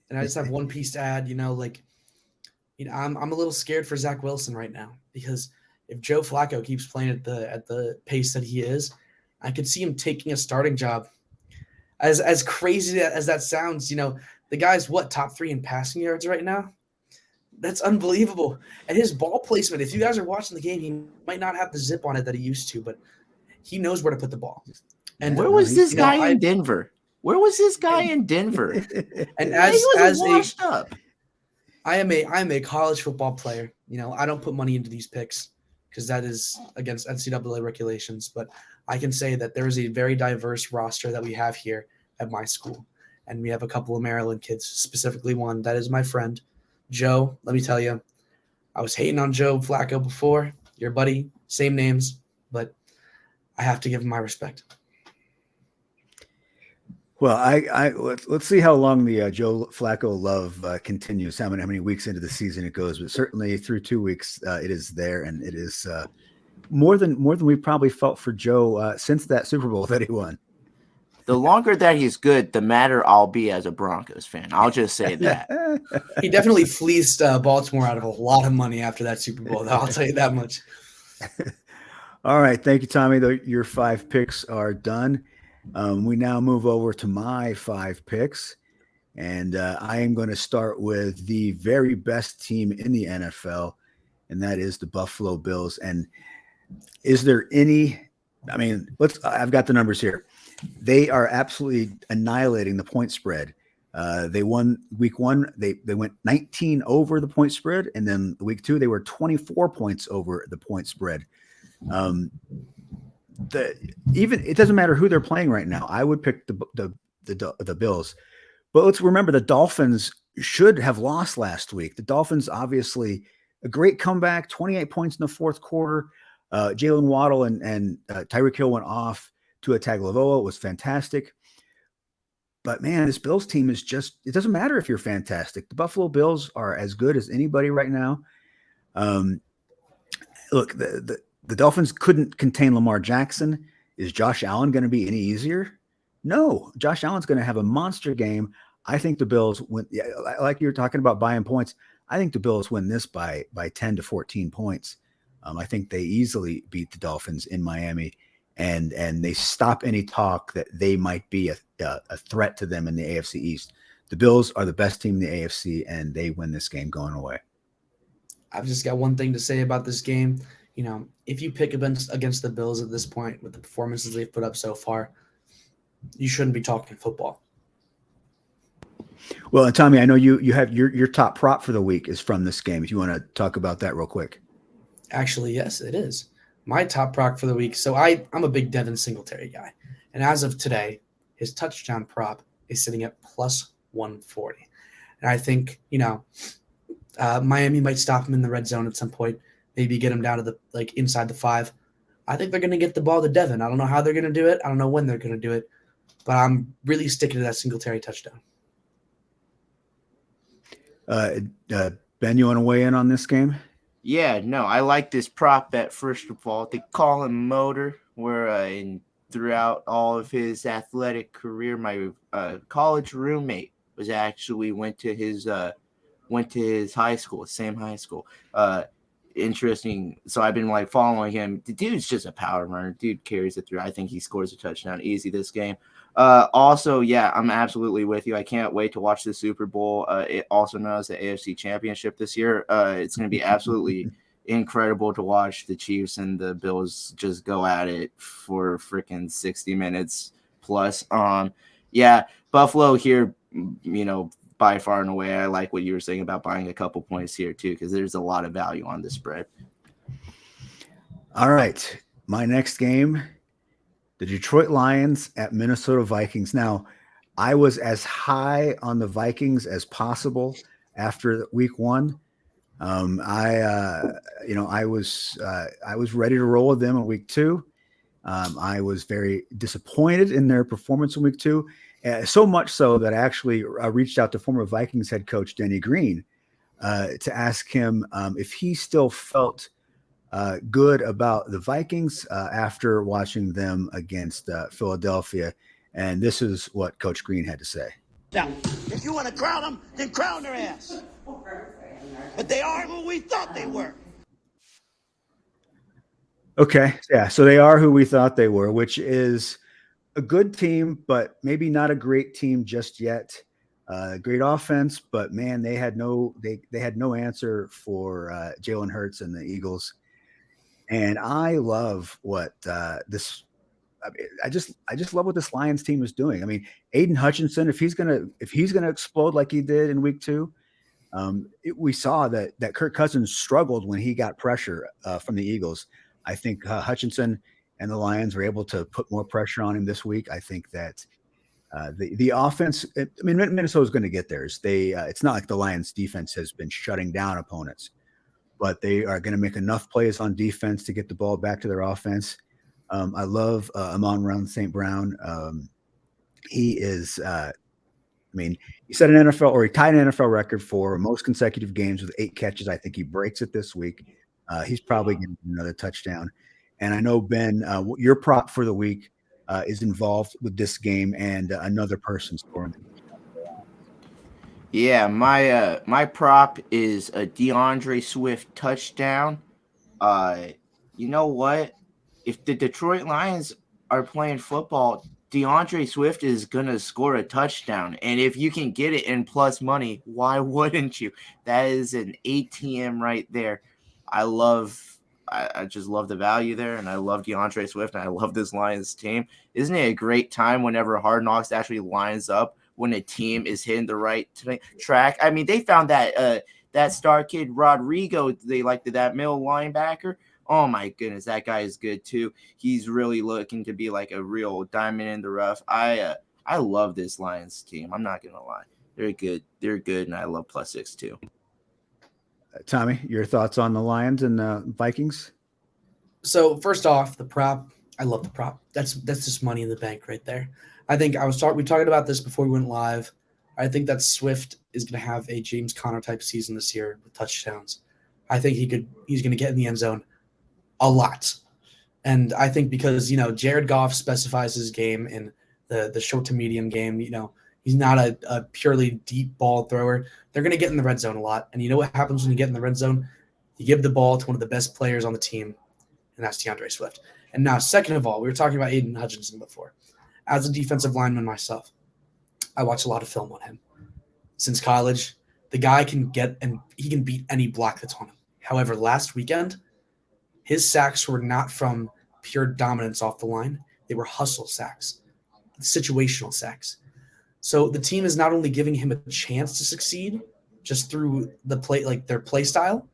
And I just have one piece to add. I'm a little scared for Zach Wilson right now because if Joe Flacco keeps playing at the pace that he is, I could see him taking a starting job. As crazy as that sounds, the guy's top 3 in passing yards right now. That's unbelievable. And his ball placement, if you guys are watching the game, he might not have the zip on it that he used to, but he knows where to put the ball. And where was this guy in Denver? Where was this guy in Denver? And I am a college football player. I don't put money into these picks because that is against NCAA regulations. But I can say that there is a very diverse roster that we have here at my school. And we have a couple of Maryland kids, specifically one that is my friend, Joe. Let me tell you, I was hating on Joe Flacco before. Your buddy, same names, but I have to give him my respect. Well, let's see how long the Joe Flacco love continues. How many weeks into the season it goes, but certainly through 2 weeks, it is there, and it is more than we probably felt for Joe since that Super Bowl that he won. The longer that he's good, the madder I'll be as a Broncos fan. I'll just say that. He definitely fleeced Baltimore out of a lot of money after that Super Bowl, though. I'll tell you that much. All right. Thank you, Tommy. Your 5 picks are done. We now move over to my 5 picks. And I am going to start with the very best team in the NFL, and that is the Buffalo Bills. And is there any – I've got the numbers here. They are absolutely annihilating the point spread. They won week 1. They went 19 over the point spread, and then week 2 they were 24 points over the point spread. It doesn't matter who they're playing right now. I would pick the Bills, but let's remember the Dolphins should have lost last week. The Dolphins obviously a great comeback, 28 points in the fourth quarter. Jalen Waddle and Tyreek Hill went off. Tua Tagovailoa was fantastic. But, man, this Bills team is just – it doesn't matter if you're fantastic. The Buffalo Bills are as good as anybody right now. Look, the Dolphins couldn't contain Lamar Jackson. Is Josh Allen going to be any easier? No. Josh Allen's going to have a monster game. I think the Bills win. Yeah, like you were talking about buying points, I think the Bills win this by 10 to 14 points. I think they easily beat the Dolphins in Miami. And they stop any talk that they might be a threat to them in the AFC East. The Bills are the best team in the AFC, and they win this game going away. I've just got one thing to say about this game. If you pick against the Bills at this point with the performances they've put up so far, you shouldn't be talking football. Well, and Tommy, I know you have your top prop for the week is from this game. If you want to talk about that real quick. Actually, yes, it is. My top prop for the week. So I'm a big Devin Singletary guy. And as of today, his touchdown prop is sitting at plus 140. And I think, Miami might stop him in the red zone at some point, maybe get him down to the inside the 5. I think they're going to get the ball to Devin. I don't know how they're going to do it. I don't know when they're going to do it, but I'm really sticking to that Singletary touchdown. Ben, you want to weigh in on this game? Yeah, no, I like this prop bet. First of all, they call him Motor, where throughout all of his athletic career, my college roommate was actually went to his high school, same high school. Interesting. So I've been following him. The dude's just a power runner. Dude carries it through. I think he scores a touchdown easy this game. Also, yeah, I'm absolutely with you. I can't wait to watch the Super Bowl. It also known as the AFC Championship this year. It's going to be absolutely incredible to watch the Chiefs and the Bills just go at it for freaking 60 minutes plus. Yeah, Buffalo here, by far and away. I like what you were saying about buying a couple points here too, because there's a lot of value on the spread. All right, my next game, the Detroit Lions at Minnesota Vikings. Now, I was as high on the Vikings as possible after week 1. I was ready to roll with them in week 2. I was very disappointed in their performance in week 2. So much so that I actually reached out to former Vikings head coach Denny Green to ask him if he still felt good about the Vikings after watching them against Philadelphia. And this is what Coach Green had to say. Now, if you want to crown them, then crown their ass. But they are who we thought they were. Okay, yeah, so they are who we thought they were, which is a good team, but maybe not a great team just yet. Great offense, but man, they had no answer for Jalen Hurts and the Eagles. And I love what this. I just love what this Lions team is doing. I mean, Aiden Hutchinson, if he's gonna explode like he did in week 2, we saw that Kirk Cousins struggled when he got pressure from the Eagles. I think Hutchinson and the Lions were able to put more pressure on him this week. I think that the offense. I mean, Minnesota's going to get theirs. It's not like the Lions' defense has been shutting down opponents, but they are going to make enough plays on defense to get the ball back to their offense. I love Amon-Ra St. Brown. He is. He set an NFL, or he tied an NFL record for most consecutive games with 8 catches. I think he breaks it this week. He's probably getting another touchdown. And I know, Ben, your prop for the week is involved with this game and another person scoring. Yeah, my prop is a DeAndre Swift touchdown. You know what? If the Detroit Lions are playing football, DeAndre Swift is going to score a touchdown. And if you can get it in plus money, why wouldn't you? That is an ATM right there. I just love the value there, and I love DeAndre Swift, and I love this Lions team. Isn't it a great time whenever Hard Knocks actually lines up when a team is hitting the right track? I mean, they found that star kid Rodrigo, that middle linebacker. Oh my goodness, that guy is good too. He's really looking to be like a real diamond in the rough. I love this Lions team. I'm not gonna lie, they're good. They're good, and I love +6 too. Tommy, your thoughts on the Lions and the Vikings? So first off, the prop. I love the prop. That's just money in the bank right there. I think we talked about this before we went live. I think that Swift is going to have a James Conner type season this year with touchdowns. I think he's going to get in the end zone a lot. And I think because, Jared Goff specifies his game in the short to medium game, he's not a purely deep ball thrower. They're going to get in the red zone a lot. And you know what happens when you get in the red zone? You give the ball to one of the best players on the team, and that's DeAndre Swift. And now, second of all, we were talking about Aiden Hutchinson before. As a defensive lineman myself, I watch a lot of film on him. Since college, the guy can beat any block that's on him. However, last weekend, his sacks were not from pure dominance off the line. They were hustle sacks, situational sacks. So the team is not only giving him a chance to succeed just through the play, like their play style,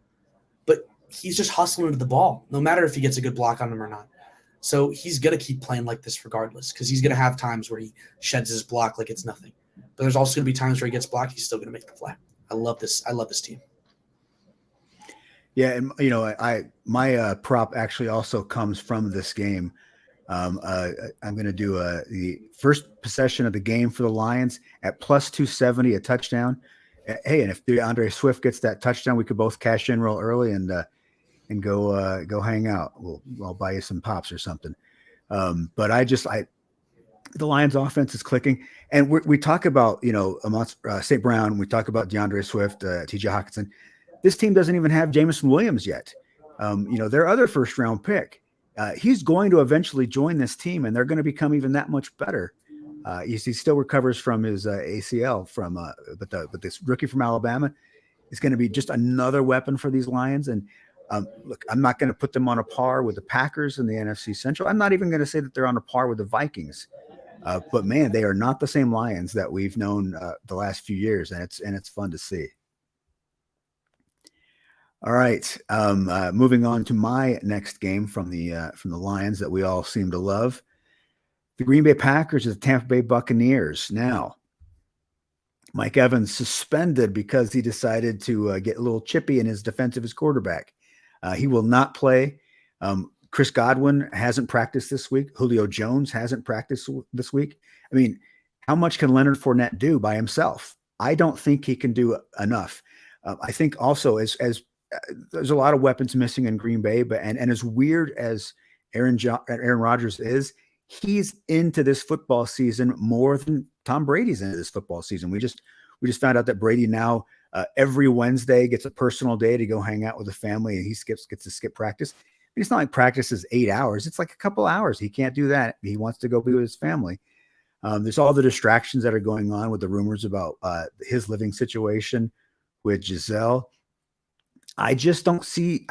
but he's just hustling into the ball, no matter if he gets a good block on him or not. So he's going to keep playing like this regardless, because he's going to have times where he sheds his block like it's nothing. But there's also going to be times where he gets blocked. He's still going to make the play. I love this. I love this team. Yeah, and my prop actually also comes from this game. I'm going to do the first possession of the game for the Lions at plus 270, a touchdown. Hey, and if DeAndre Swift gets that touchdown, we could both cash in real early and go hang out. I'll buy you some pops or something. But the Lions offense is clicking, and we talk about St. Brown. We talk about DeAndre Swift, T.J. Hockenson. This team doesn't even have Jameson Williams yet. Their other first round pick. He's going to eventually join this team, and they're going to become even that much better. He still recovers from his ACL but this rookie from Alabama is going to be just another weapon for these Lions. And look, I'm not going to put them on a par with the Packers in the NFC Central. I'm not even going to say that they're on a par with the Vikings. But man, they are not the same Lions that we've known the last few years, and it's fun to see. All right, moving on to my next game from the Lions that we all seem to love. The Green Bay Packers is the Tampa Bay Buccaneers. Now, Mike Evans suspended because he decided to get a little chippy in his defense of his quarterback. He will not play. Chris Godwin hasn't practiced this week. Julio Jones hasn't practiced this week. I mean, how much can Leonard Fournette do by himself? I don't think he can do enough. I think also as there's a lot of weapons missing in Green Bay, but as weird as Aaron Rodgers is, he's into this football season more than Tom Brady's into this football season. We just found out that Brady now every Wednesday gets a personal day to go hang out with the family, and he gets to skip practice. But it's not like practice is 8 hours. It's like a couple hours. He can't do that. He wants to go be with his family. There's all the distractions that are going on with the rumors about his living situation with Giselle. I just don't see.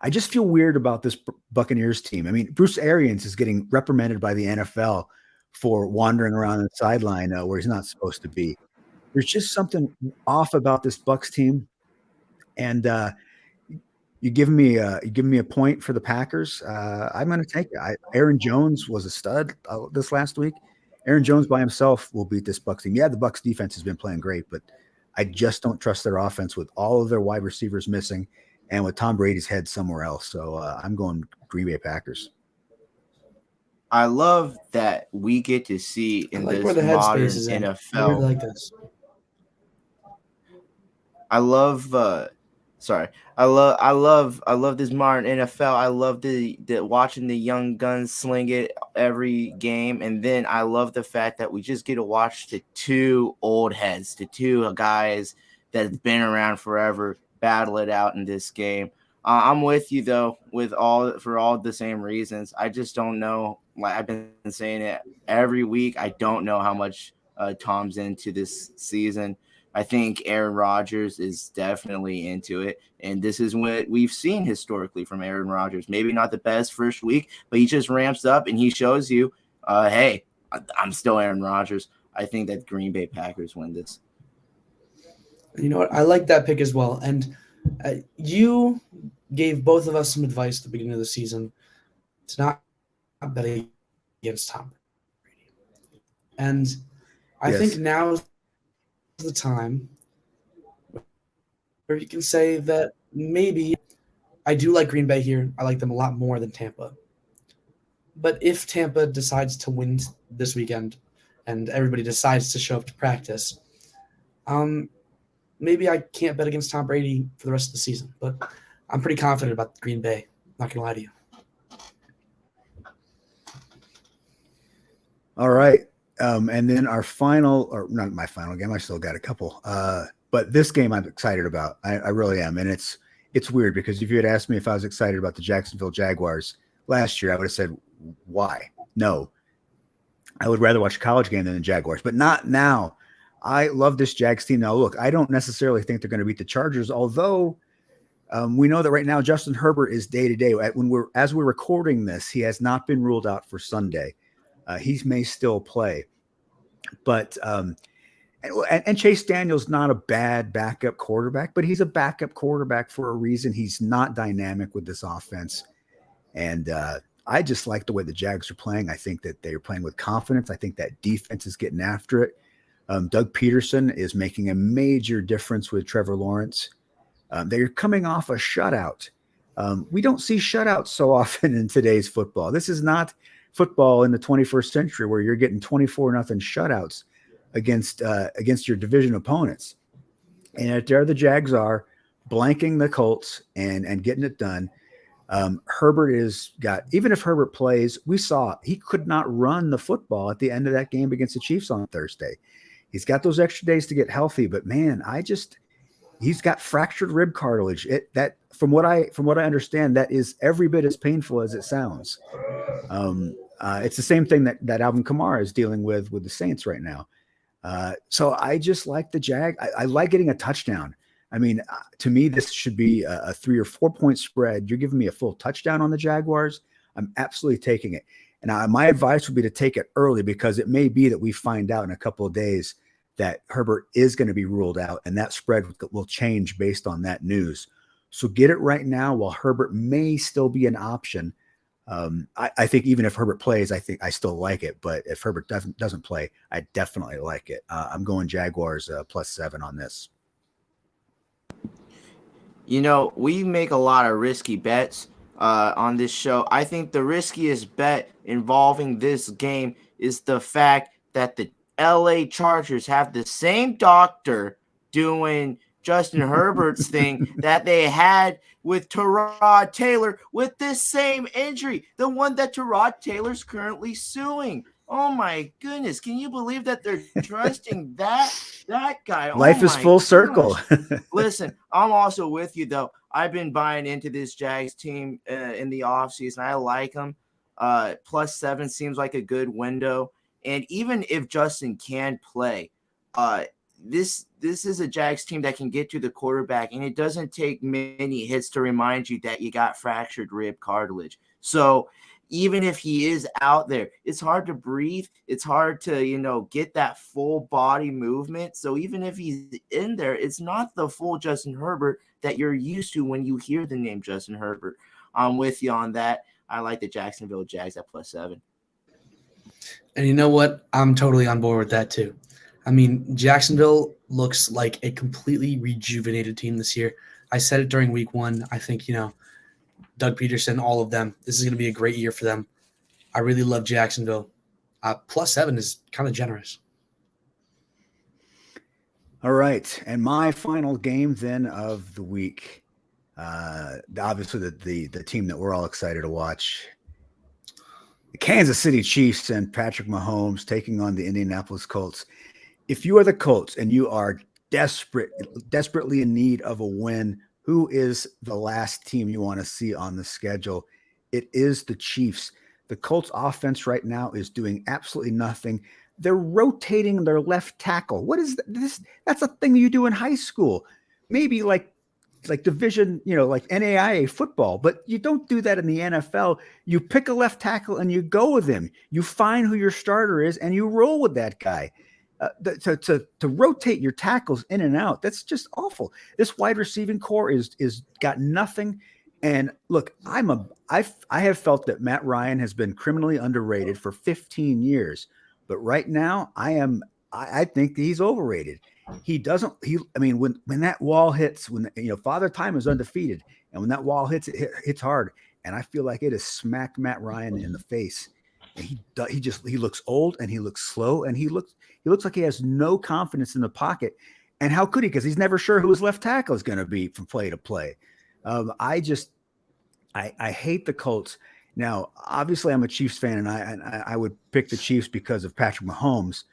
I just feel weird about this Buccaneers team. I mean, Bruce Arians is getting reprimanded by the NFL for wandering around the sideline where he's not supposed to be. There's just something off about this Bucs team. And you give me a point for the Packers. I'm going to take it. Aaron Jones was a stud this last week. Aaron Jones by himself will beat this Bucs team. Yeah, the Bucs defense has been playing great, but I just don't trust their offense with all of their wide receivers missing and with Tom Brady's head somewhere else. So I'm going Green Bay Packers. I love that we get to see in this modern NFL. I really like this. I love this modern NFL. I love the watching the young guns sling it every game, and then I love the fact that we just get to watch the two old heads, the two guys that have been around forever, battle it out in this game. I'm with you though, for all the same reasons. I just don't know. Like I've been saying it every week. I don't know how much Tom's into this season. I think Aaron Rodgers is definitely into it, and this is what we've seen historically from Aaron Rodgers. Maybe not the best first week, but he just ramps up and he shows you, hey, I'm still Aaron Rodgers. I think that Green Bay Packers win this. You know what? I like that pick as well. And you gave both of us some advice at the beginning of the season to not bet against Tom Brady. And I think now is the time where you can say that maybe I do like Green Bay here. I like them a lot more than Tampa. But if Tampa decides to win this weekend and everybody decides to show up to practice, maybe I can't bet against Tom Brady for the rest of the season. But I'm pretty confident about Green Bay. Not going to lie to you. All right. And then our final, or not my final game, I still got a couple. But this game I'm excited about. I really am. And it's weird because if you had asked me if I was excited about the Jacksonville Jaguars last year, I would have said, why? No. I would rather watch a college game than the Jaguars, but not now. I love this Jags team. Now, look, I don't necessarily think they're going to beat the Chargers, although we know that right now Justin Herbert is day-to-day. As we're recording this, he has not been ruled out for Sunday. He may still play. But And Chase Daniel's not a bad backup quarterback, but he's a backup quarterback for a reason. He's not dynamic with this offense. And I just like the way the Jags are playing. I think that they're playing with confidence. I think that defense is getting after it. Doug Peterson is making a major difference with Trevor Lawrence. They're coming off a shutout. We don't see shutouts so often in today's football. This is not football in the 21st century where you're getting 24-0 shutouts against your division opponents. And there the Jags are blanking the Colts and getting it done. Herbert even if Herbert plays, we saw he could not run the football at the end of that game against the Chiefs on Thursday. He's got those extra days to get healthy, but man, he's got fractured rib cartilage. From what I understand, that is every bit as painful as it sounds. It's the same thing that Alvin Kamara is dealing with the Saints right now. So I just like the Jag. I like getting a touchdown. I mean, to me, this should be a 3 or 4 point spread. You're giving me a full touchdown on the Jaguars. I'm absolutely taking it. And my advice would be to take it early because it may be that we find out in a couple of days that Herbert is going to be ruled out, and that spread will change based on that news. So get it right now while Herbert may still be an option. I think even if Herbert plays, I still like it. But if Herbert doesn't play, I definitely like it. I'm going Jaguars +7 on this. We make a lot of risky bets on this show. I think the riskiest bet involving this game is the fact that the LA Chargers have the same doctor doing Justin Herbert's thing that they had with Tyrod Taylor with this same injury, the one that Tyrod Taylor's currently suing. Oh my goodness. Can you believe that they're trusting that guy? Life is full circle. Listen, I'm also with you though. I've been buying into this Jags team in the offseason. I like them. +7 seems like a good window. And even if Justin can play, this is a Jags team that can get to the quarterback, and it doesn't take many hits to remind you that you got fractured rib cartilage. So even if he is out there, it's hard to breathe. It's hard to, get that full body movement. So even if he's in there, it's not the full Justin Herbert that you're used to when you hear the name Justin Herbert. I'm with you on that. I like the Jacksonville Jags at +7. And you know what? I'm totally on board with that too. I mean, Jacksonville looks like a completely rejuvenated team this year. I said it during week 1. I think, Doug Peterson, all of them, this is going to be a great year for them. I really love Jacksonville. +7 is kind of generous. All right. And my final game then of the week, obviously the team that we're all excited to watch, the Kansas City Chiefs and Patrick Mahomes taking on the Indianapolis Colts. If you are the Colts and you are desperately in need of a win, who is the last team you want to see on the schedule? It is the Chiefs. The Colts offense right now is doing absolutely nothing. They're rotating their left tackle. What is this? That's a thing you do in high school. Maybe like division, like NAIA football, but you don't do that in the NFL. You pick a left tackle and you go with him. You find who your starter is and you roll with that guy. To rotate your tackles in and out, that's just awful. This wide receiving core is got nothing. And look, I have felt that Matt Ryan has been criminally underrated for 15 years, but right now I think he's overrated. When that wall hits, Father Time is undefeated, and when that wall hits, it hits hard. And I feel like it has smacked Matt Ryan in the face. And he looks old and he looks slow and he looks like he has no confidence in the pocket. And how could he? Because he's never sure who his left tackle is going to be from play to play. I hate the Colts. Now, obviously, I'm a Chiefs fan, and I would pick the Chiefs because of Patrick Mahomes.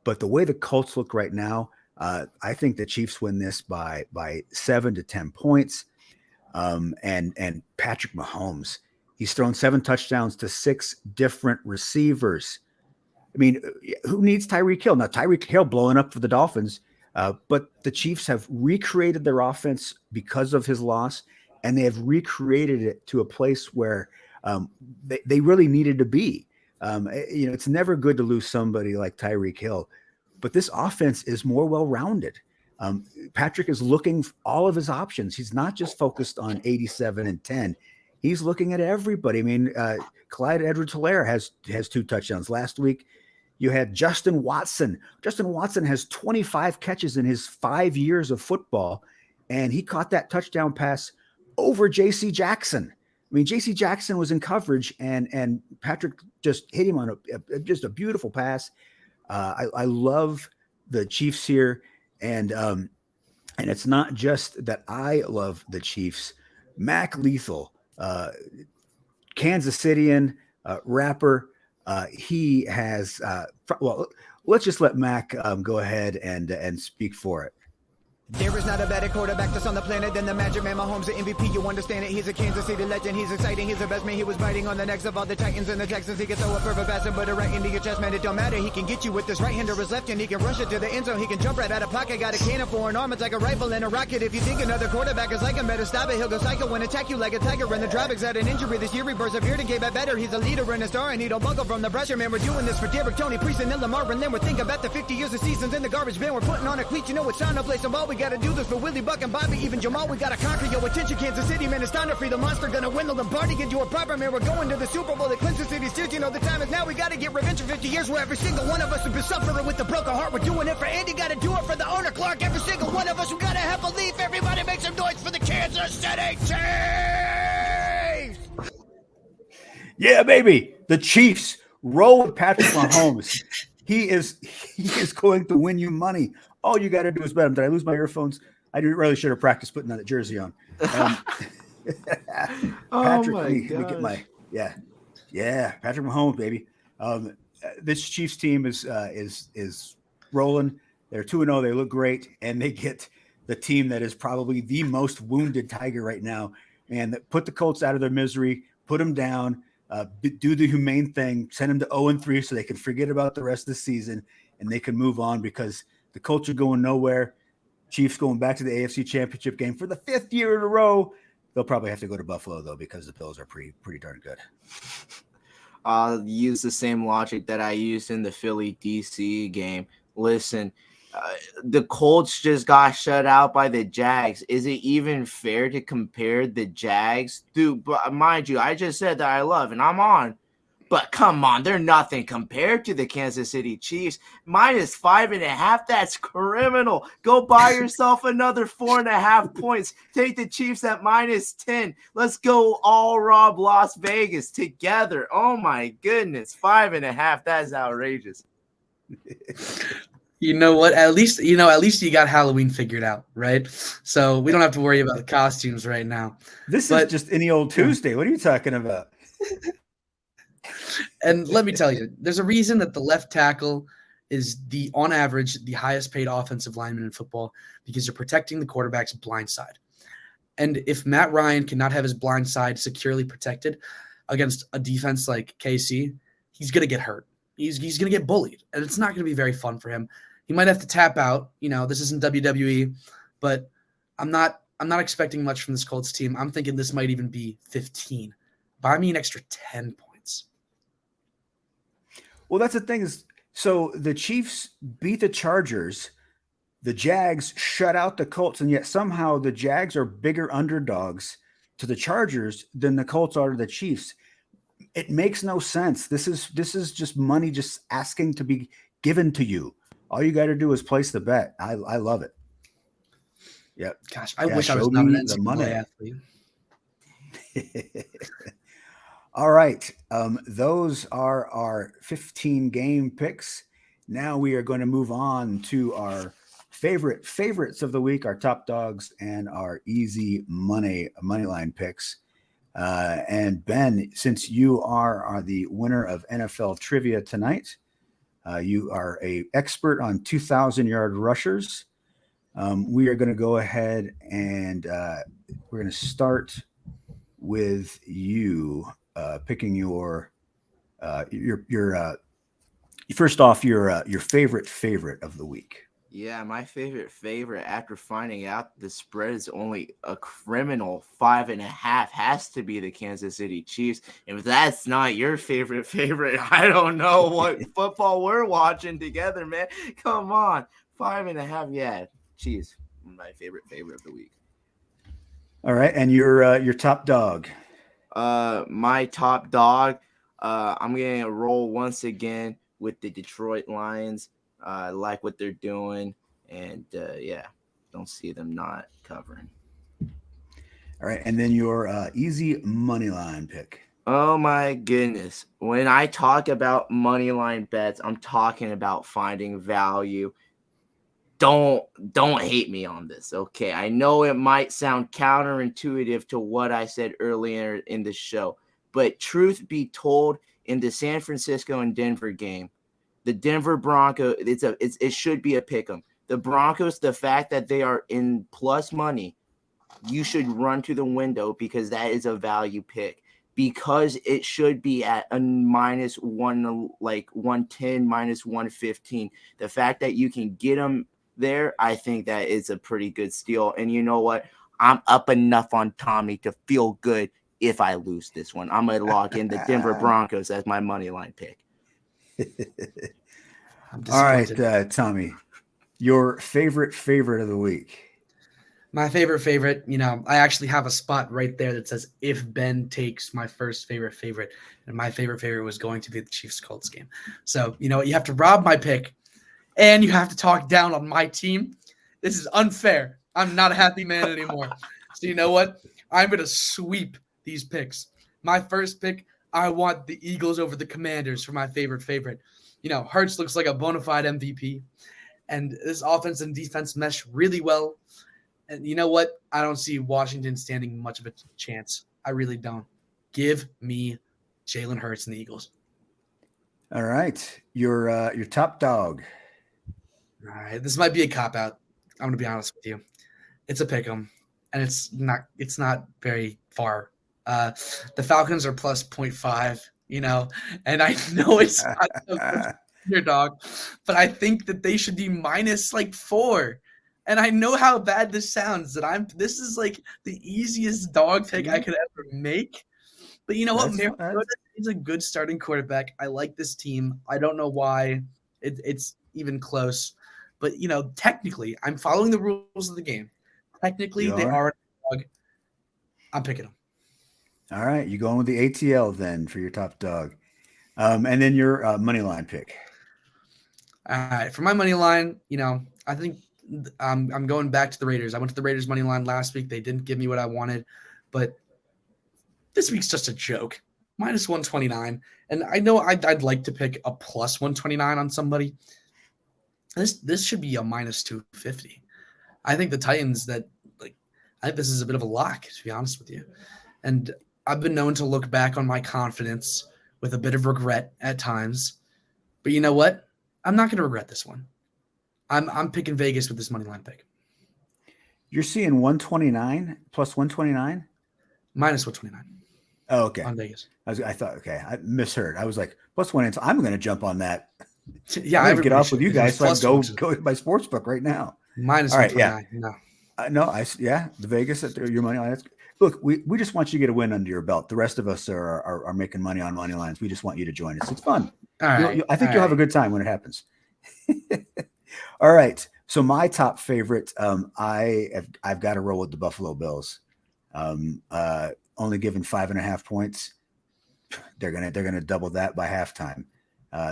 But the way the Colts look right now, I think the Chiefs win this by 7 to 10 points. And Patrick Mahomes, he's thrown 7 touchdowns to 6 different receivers. I mean, who needs Tyreek Hill? Now, Tyreek Hill blowing up for the Dolphins, but the Chiefs have recreated their offense because of his loss, and they have recreated it to a place where they really needed to be. It's never good to lose somebody like Tyreek Hill, but this offense is more well-rounded. Patrick is looking for all of his options. He's not just focused on 87 and 10. He's looking at everybody. I mean, Clyde Edwards-Helaire has 2 touchdowns. Last week, you had Justin Watson. Justin Watson has 25 catches in his 5 years of football, and he caught that touchdown pass over J.C. Jackson. I mean, J.C. Jackson was in coverage, and Patrick just hit him on just a beautiful pass. I love the Chiefs here, and it's not just that I love the Chiefs. Mac Lethal, Kansas Cityan rapper, he has well. Let's just let Mac go ahead and speak for it. There is not a better quarterback that's on the planet than the Magic Man. Mahomes, the MVP, you understand it. He's a Kansas City legend. He's exciting. He's the best man. He was biting on the necks of all the Titans and the Texans. He can throw a perfect pass and put it right into your chest, man. It don't matter. He can get you with his right hand or his left hand. He can rush it to the end zone. He can jump right out of pocket. Got a cannon for an arm. It's like a rifle and a rocket. If you think another quarterback is like him, better stop it. He'll go psycho and attack you like a tiger. And the traffic's at an injury. This year he persevered and gave it better. He's a leader and a star, and he don't buckle from the pressure, man. We're doing this for Derek, Tony, Priest, and Lamar. And then we're thinking about the 50 years of seasons in the garbage bin. We're putting on a cleat. You know it's time to play some ball. We got to do this for Willie Buck and Bobby, even Jamal. We gotta conquer your attention, Kansas City, man. It's time to free the monster. Gonna win the Lombardi, get you a proper man. We're going to the Super Bowl. The Clemson City Steers. You know the time is now. We gotta get revenge for 50 years where every single one of us has been suffering with the broken heart. We're doing it for Andy. Gotta do it for the owner, Clark. Every single one of us. We gotta have belief. Everybody make some noise for the Kansas City Chiefs. Yeah, baby. The Chiefs roll with Patrick Mahomes. He is going to win you money. All you got to do is bet him. Did I lose my earphones? I really should have practiced putting that jersey on. Patrick, let me get my Patrick Mahomes, baby. This Chiefs team is rolling. They're 2-0. They look great, and they get the team that is probably the most wounded Tiger right now. Man, put the Colts out of their misery, put them down, do the humane thing, send them to 0-3 so they can forget about the rest of the season and they can move on because the Colts are going nowhere. Chiefs going back to the AFC Championship game for the 5th year in a row. They'll probably have to go to Buffalo, though, because the Bills are pretty darn good. I'll use the same logic that I used in the Philly-DC game. Listen, the Colts just got shut out by the Jags. Is it even fair to compare the Jags? Dude, mind you, I just said that I love, and I'm on. But come on, they're nothing compared to the Kansas City Chiefs. -5.5, that's criminal. Go buy yourself another 4.5 points. Take the Chiefs at -10. Let's go all rob Las Vegas together. Oh my goodness, 5.5. That's outrageous. You know what? At least you got Halloween figured out, right? So we don't have to worry about the costumes right now. This is just any old Tuesday. What are you talking about? And let me tell you, there's a reason that the left tackle is on average, the highest paid offensive lineman in football because you're protecting the quarterback's blind side. And if Matt Ryan cannot have his blind side securely protected against a defense like KC, he's going to get hurt. He's going to get bullied, and it's not going to be very fun for him. He might have to tap out. You know, this isn't WWE, but I'm not expecting much from this Colts team. I'm thinking this might even be 15. Buy me an extra 10 points. Well, that's the thing is, so the Chiefs beat the Chargers, the Jags shut out the Colts, and yet somehow the Jags are bigger underdogs to the Chargers than the Colts are to the Chiefs. It makes no sense. This is just money just asking to be given to you. All you got to do is place the bet. I love it. Yep. Gosh, I wish I was not an NCAA athlete. All right. Those are our 15 game picks. Now we are going to move on to our favorites of the week, our top dogs and our easy money line picks. And Ben, since you are the winner of NFL trivia tonight, you are an expert on 2,000-yard rushers. We are going to go ahead and we're going to start with you picking your first off your favorite of the week. Yeah, my favorite after finding out the spread is only a criminal 5.5 has to be the Kansas City Chiefs. If that's not your favorite, I don't know what football we're watching together, man. Come on. 5.5, yeah. Chiefs, my favorite of the week. All right, and your top dog. My top dog, I'm gonna roll once again with the Detroit Lions. I like what they're doing, and yeah, don't see them not covering. All right, and then your easy money line pick. Oh my goodness. When I talk about money line bets, I'm talking about finding value. Don't hate me on this, okay? I know it might sound counterintuitive to what I said earlier in the show, but truth be told, in the San Francisco and Denver game, the Denver Broncos, it should be a pick 'em. The Broncos, the fact that they are in plus money, you should run to the window because that is a value pick. Because it should be at a minus one, like 110, minus 115. The fact that you can get them there, I think that is a pretty good steal. And you know what? I'm up enough on Tommy to feel good if I lose this one. I'm going to lock in the Denver Broncos as my money line pick. All right, Tommy, your favorite of the week. My favorite, I actually have a spot right there that says if Ben takes my first favorite, and my favorite was going to be the Chiefs Colts game. So, you have to rob my pick and you have to talk down on my team. This is unfair. I'm not a happy man anymore. So you know what? I'm going to sweep these picks. My first pick, I want the Eagles over the Commanders for my favorite. Hurts looks like a bona fide MVP, and this offense and defense mesh really well. And you know what? I don't see Washington standing much of a chance. I really don't. Give me Jalen Hurts and the Eagles. All right. Your top dog. All right. This might be a cop-out. I'm going to be honest with you. It's a pick 'em, and it's not very far. The Falcons are plus 0.5, and I know it's not so good your dog, but I think that they should be minus like 4. And I know how bad this sounds. This is like the easiest dog pick I could ever make. But you know what? Mariota is a good starting quarterback. I like this team. I don't know why it's even close. But technically, I'm following the rules of the game. Technically, they are a dog. I'm picking them. All right, you going with the ATL then for your top dog, and then your money line pick. All right, for my money line, I think. I'm going back to the Raiders. I went to the Raiders money line last week. They didn't give me what I wanted, but this week's just a joke. Minus 129. And I know I'd like to pick a plus 129 on somebody. This should be a minus 250. I think the Titans I think this is a bit of a lock, to be honest with you. And I've been known to look back on my confidence with a bit of regret at times. But you know what? I'm not going to regret this one. I'm picking Vegas with this money line pick. You're seeing 129 plus 129? Minus 129. Oh, okay. On Vegas. I thought, okay, I misheard. I was like, plus 1. So I'm going to jump on that. Yeah, I'm going to get off with you guys so I can go to my sports book right now. Minus all right, 129. Yeah. No. The Vegas at your money line. Look, we just want you to get a win under your belt. The rest of us are making money on money lines. We just want you to join us. It's fun. All right. I think you'll have a good time when it happens. All right. So my top favorite, I've got to roll with the Buffalo Bills. Only given 5.5 points. They're gonna double that by halftime.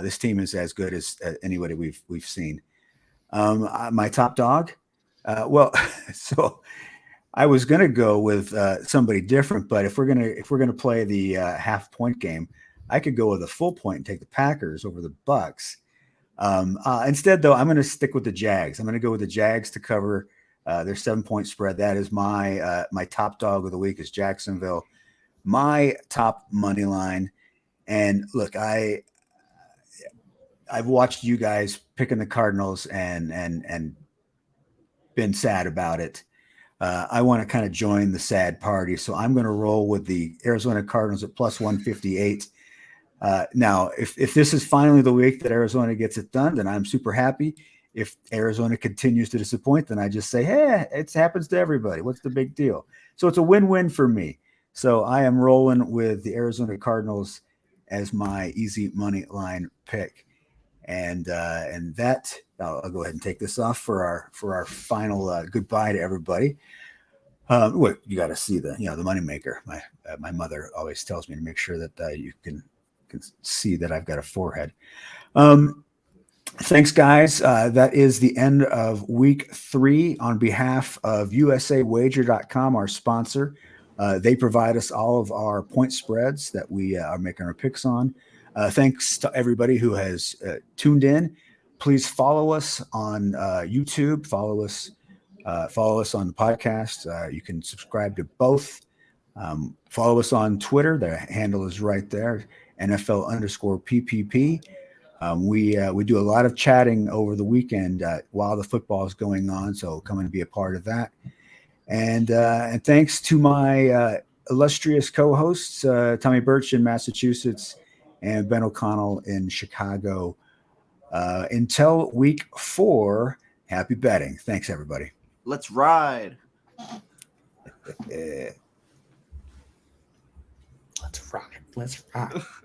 This team is as good as anybody we've seen. My top dog. So I was gonna go with somebody different, but if we're gonna play the half point game, I could go with a full point and take the Packers over the Bucks. Instead, though, I'm going to stick with the Jags. I'm going to go with the Jags to cover their 7-point spread. That is my top dog of the week is Jacksonville. My top money line. And look, I've watched you guys picking the Cardinals and been sad about it. I want to kind of join the sad party, so I'm going to roll with the Arizona Cardinals at plus 158. Now, if this is finally the week that Arizona gets it done, then I'm super happy. if Arizona continues to disappoint, then I just say, hey, it happens to everybody. What's the big deal? So it's a win-win for me. So I am rolling with the Arizona Cardinals as my easy money line pick. And that I'll go ahead and take this off for our final goodbye to everybody. What you got to see the moneymaker. My mother always tells me to make sure that you can see that I've got a forehead. Thanks, guys. That is the end of week 3. On behalf of USAWager.com, our sponsor, they provide us all of our point spreads that we are making our picks on. Thanks to everybody who has tuned in. Please follow us on YouTube. Follow us on the podcast. You can subscribe to both. Follow us on Twitter. The handle is right there, NFL_PPP. We do a lot of chatting over the weekend while the football is going on, so come and be a part of that. And thanks to my illustrious co-hosts, Tommy Birch in Massachusetts and Ben O'Connell in Chicago. Until week 4, happy betting. Thanks, everybody. Let's ride. Let's rock.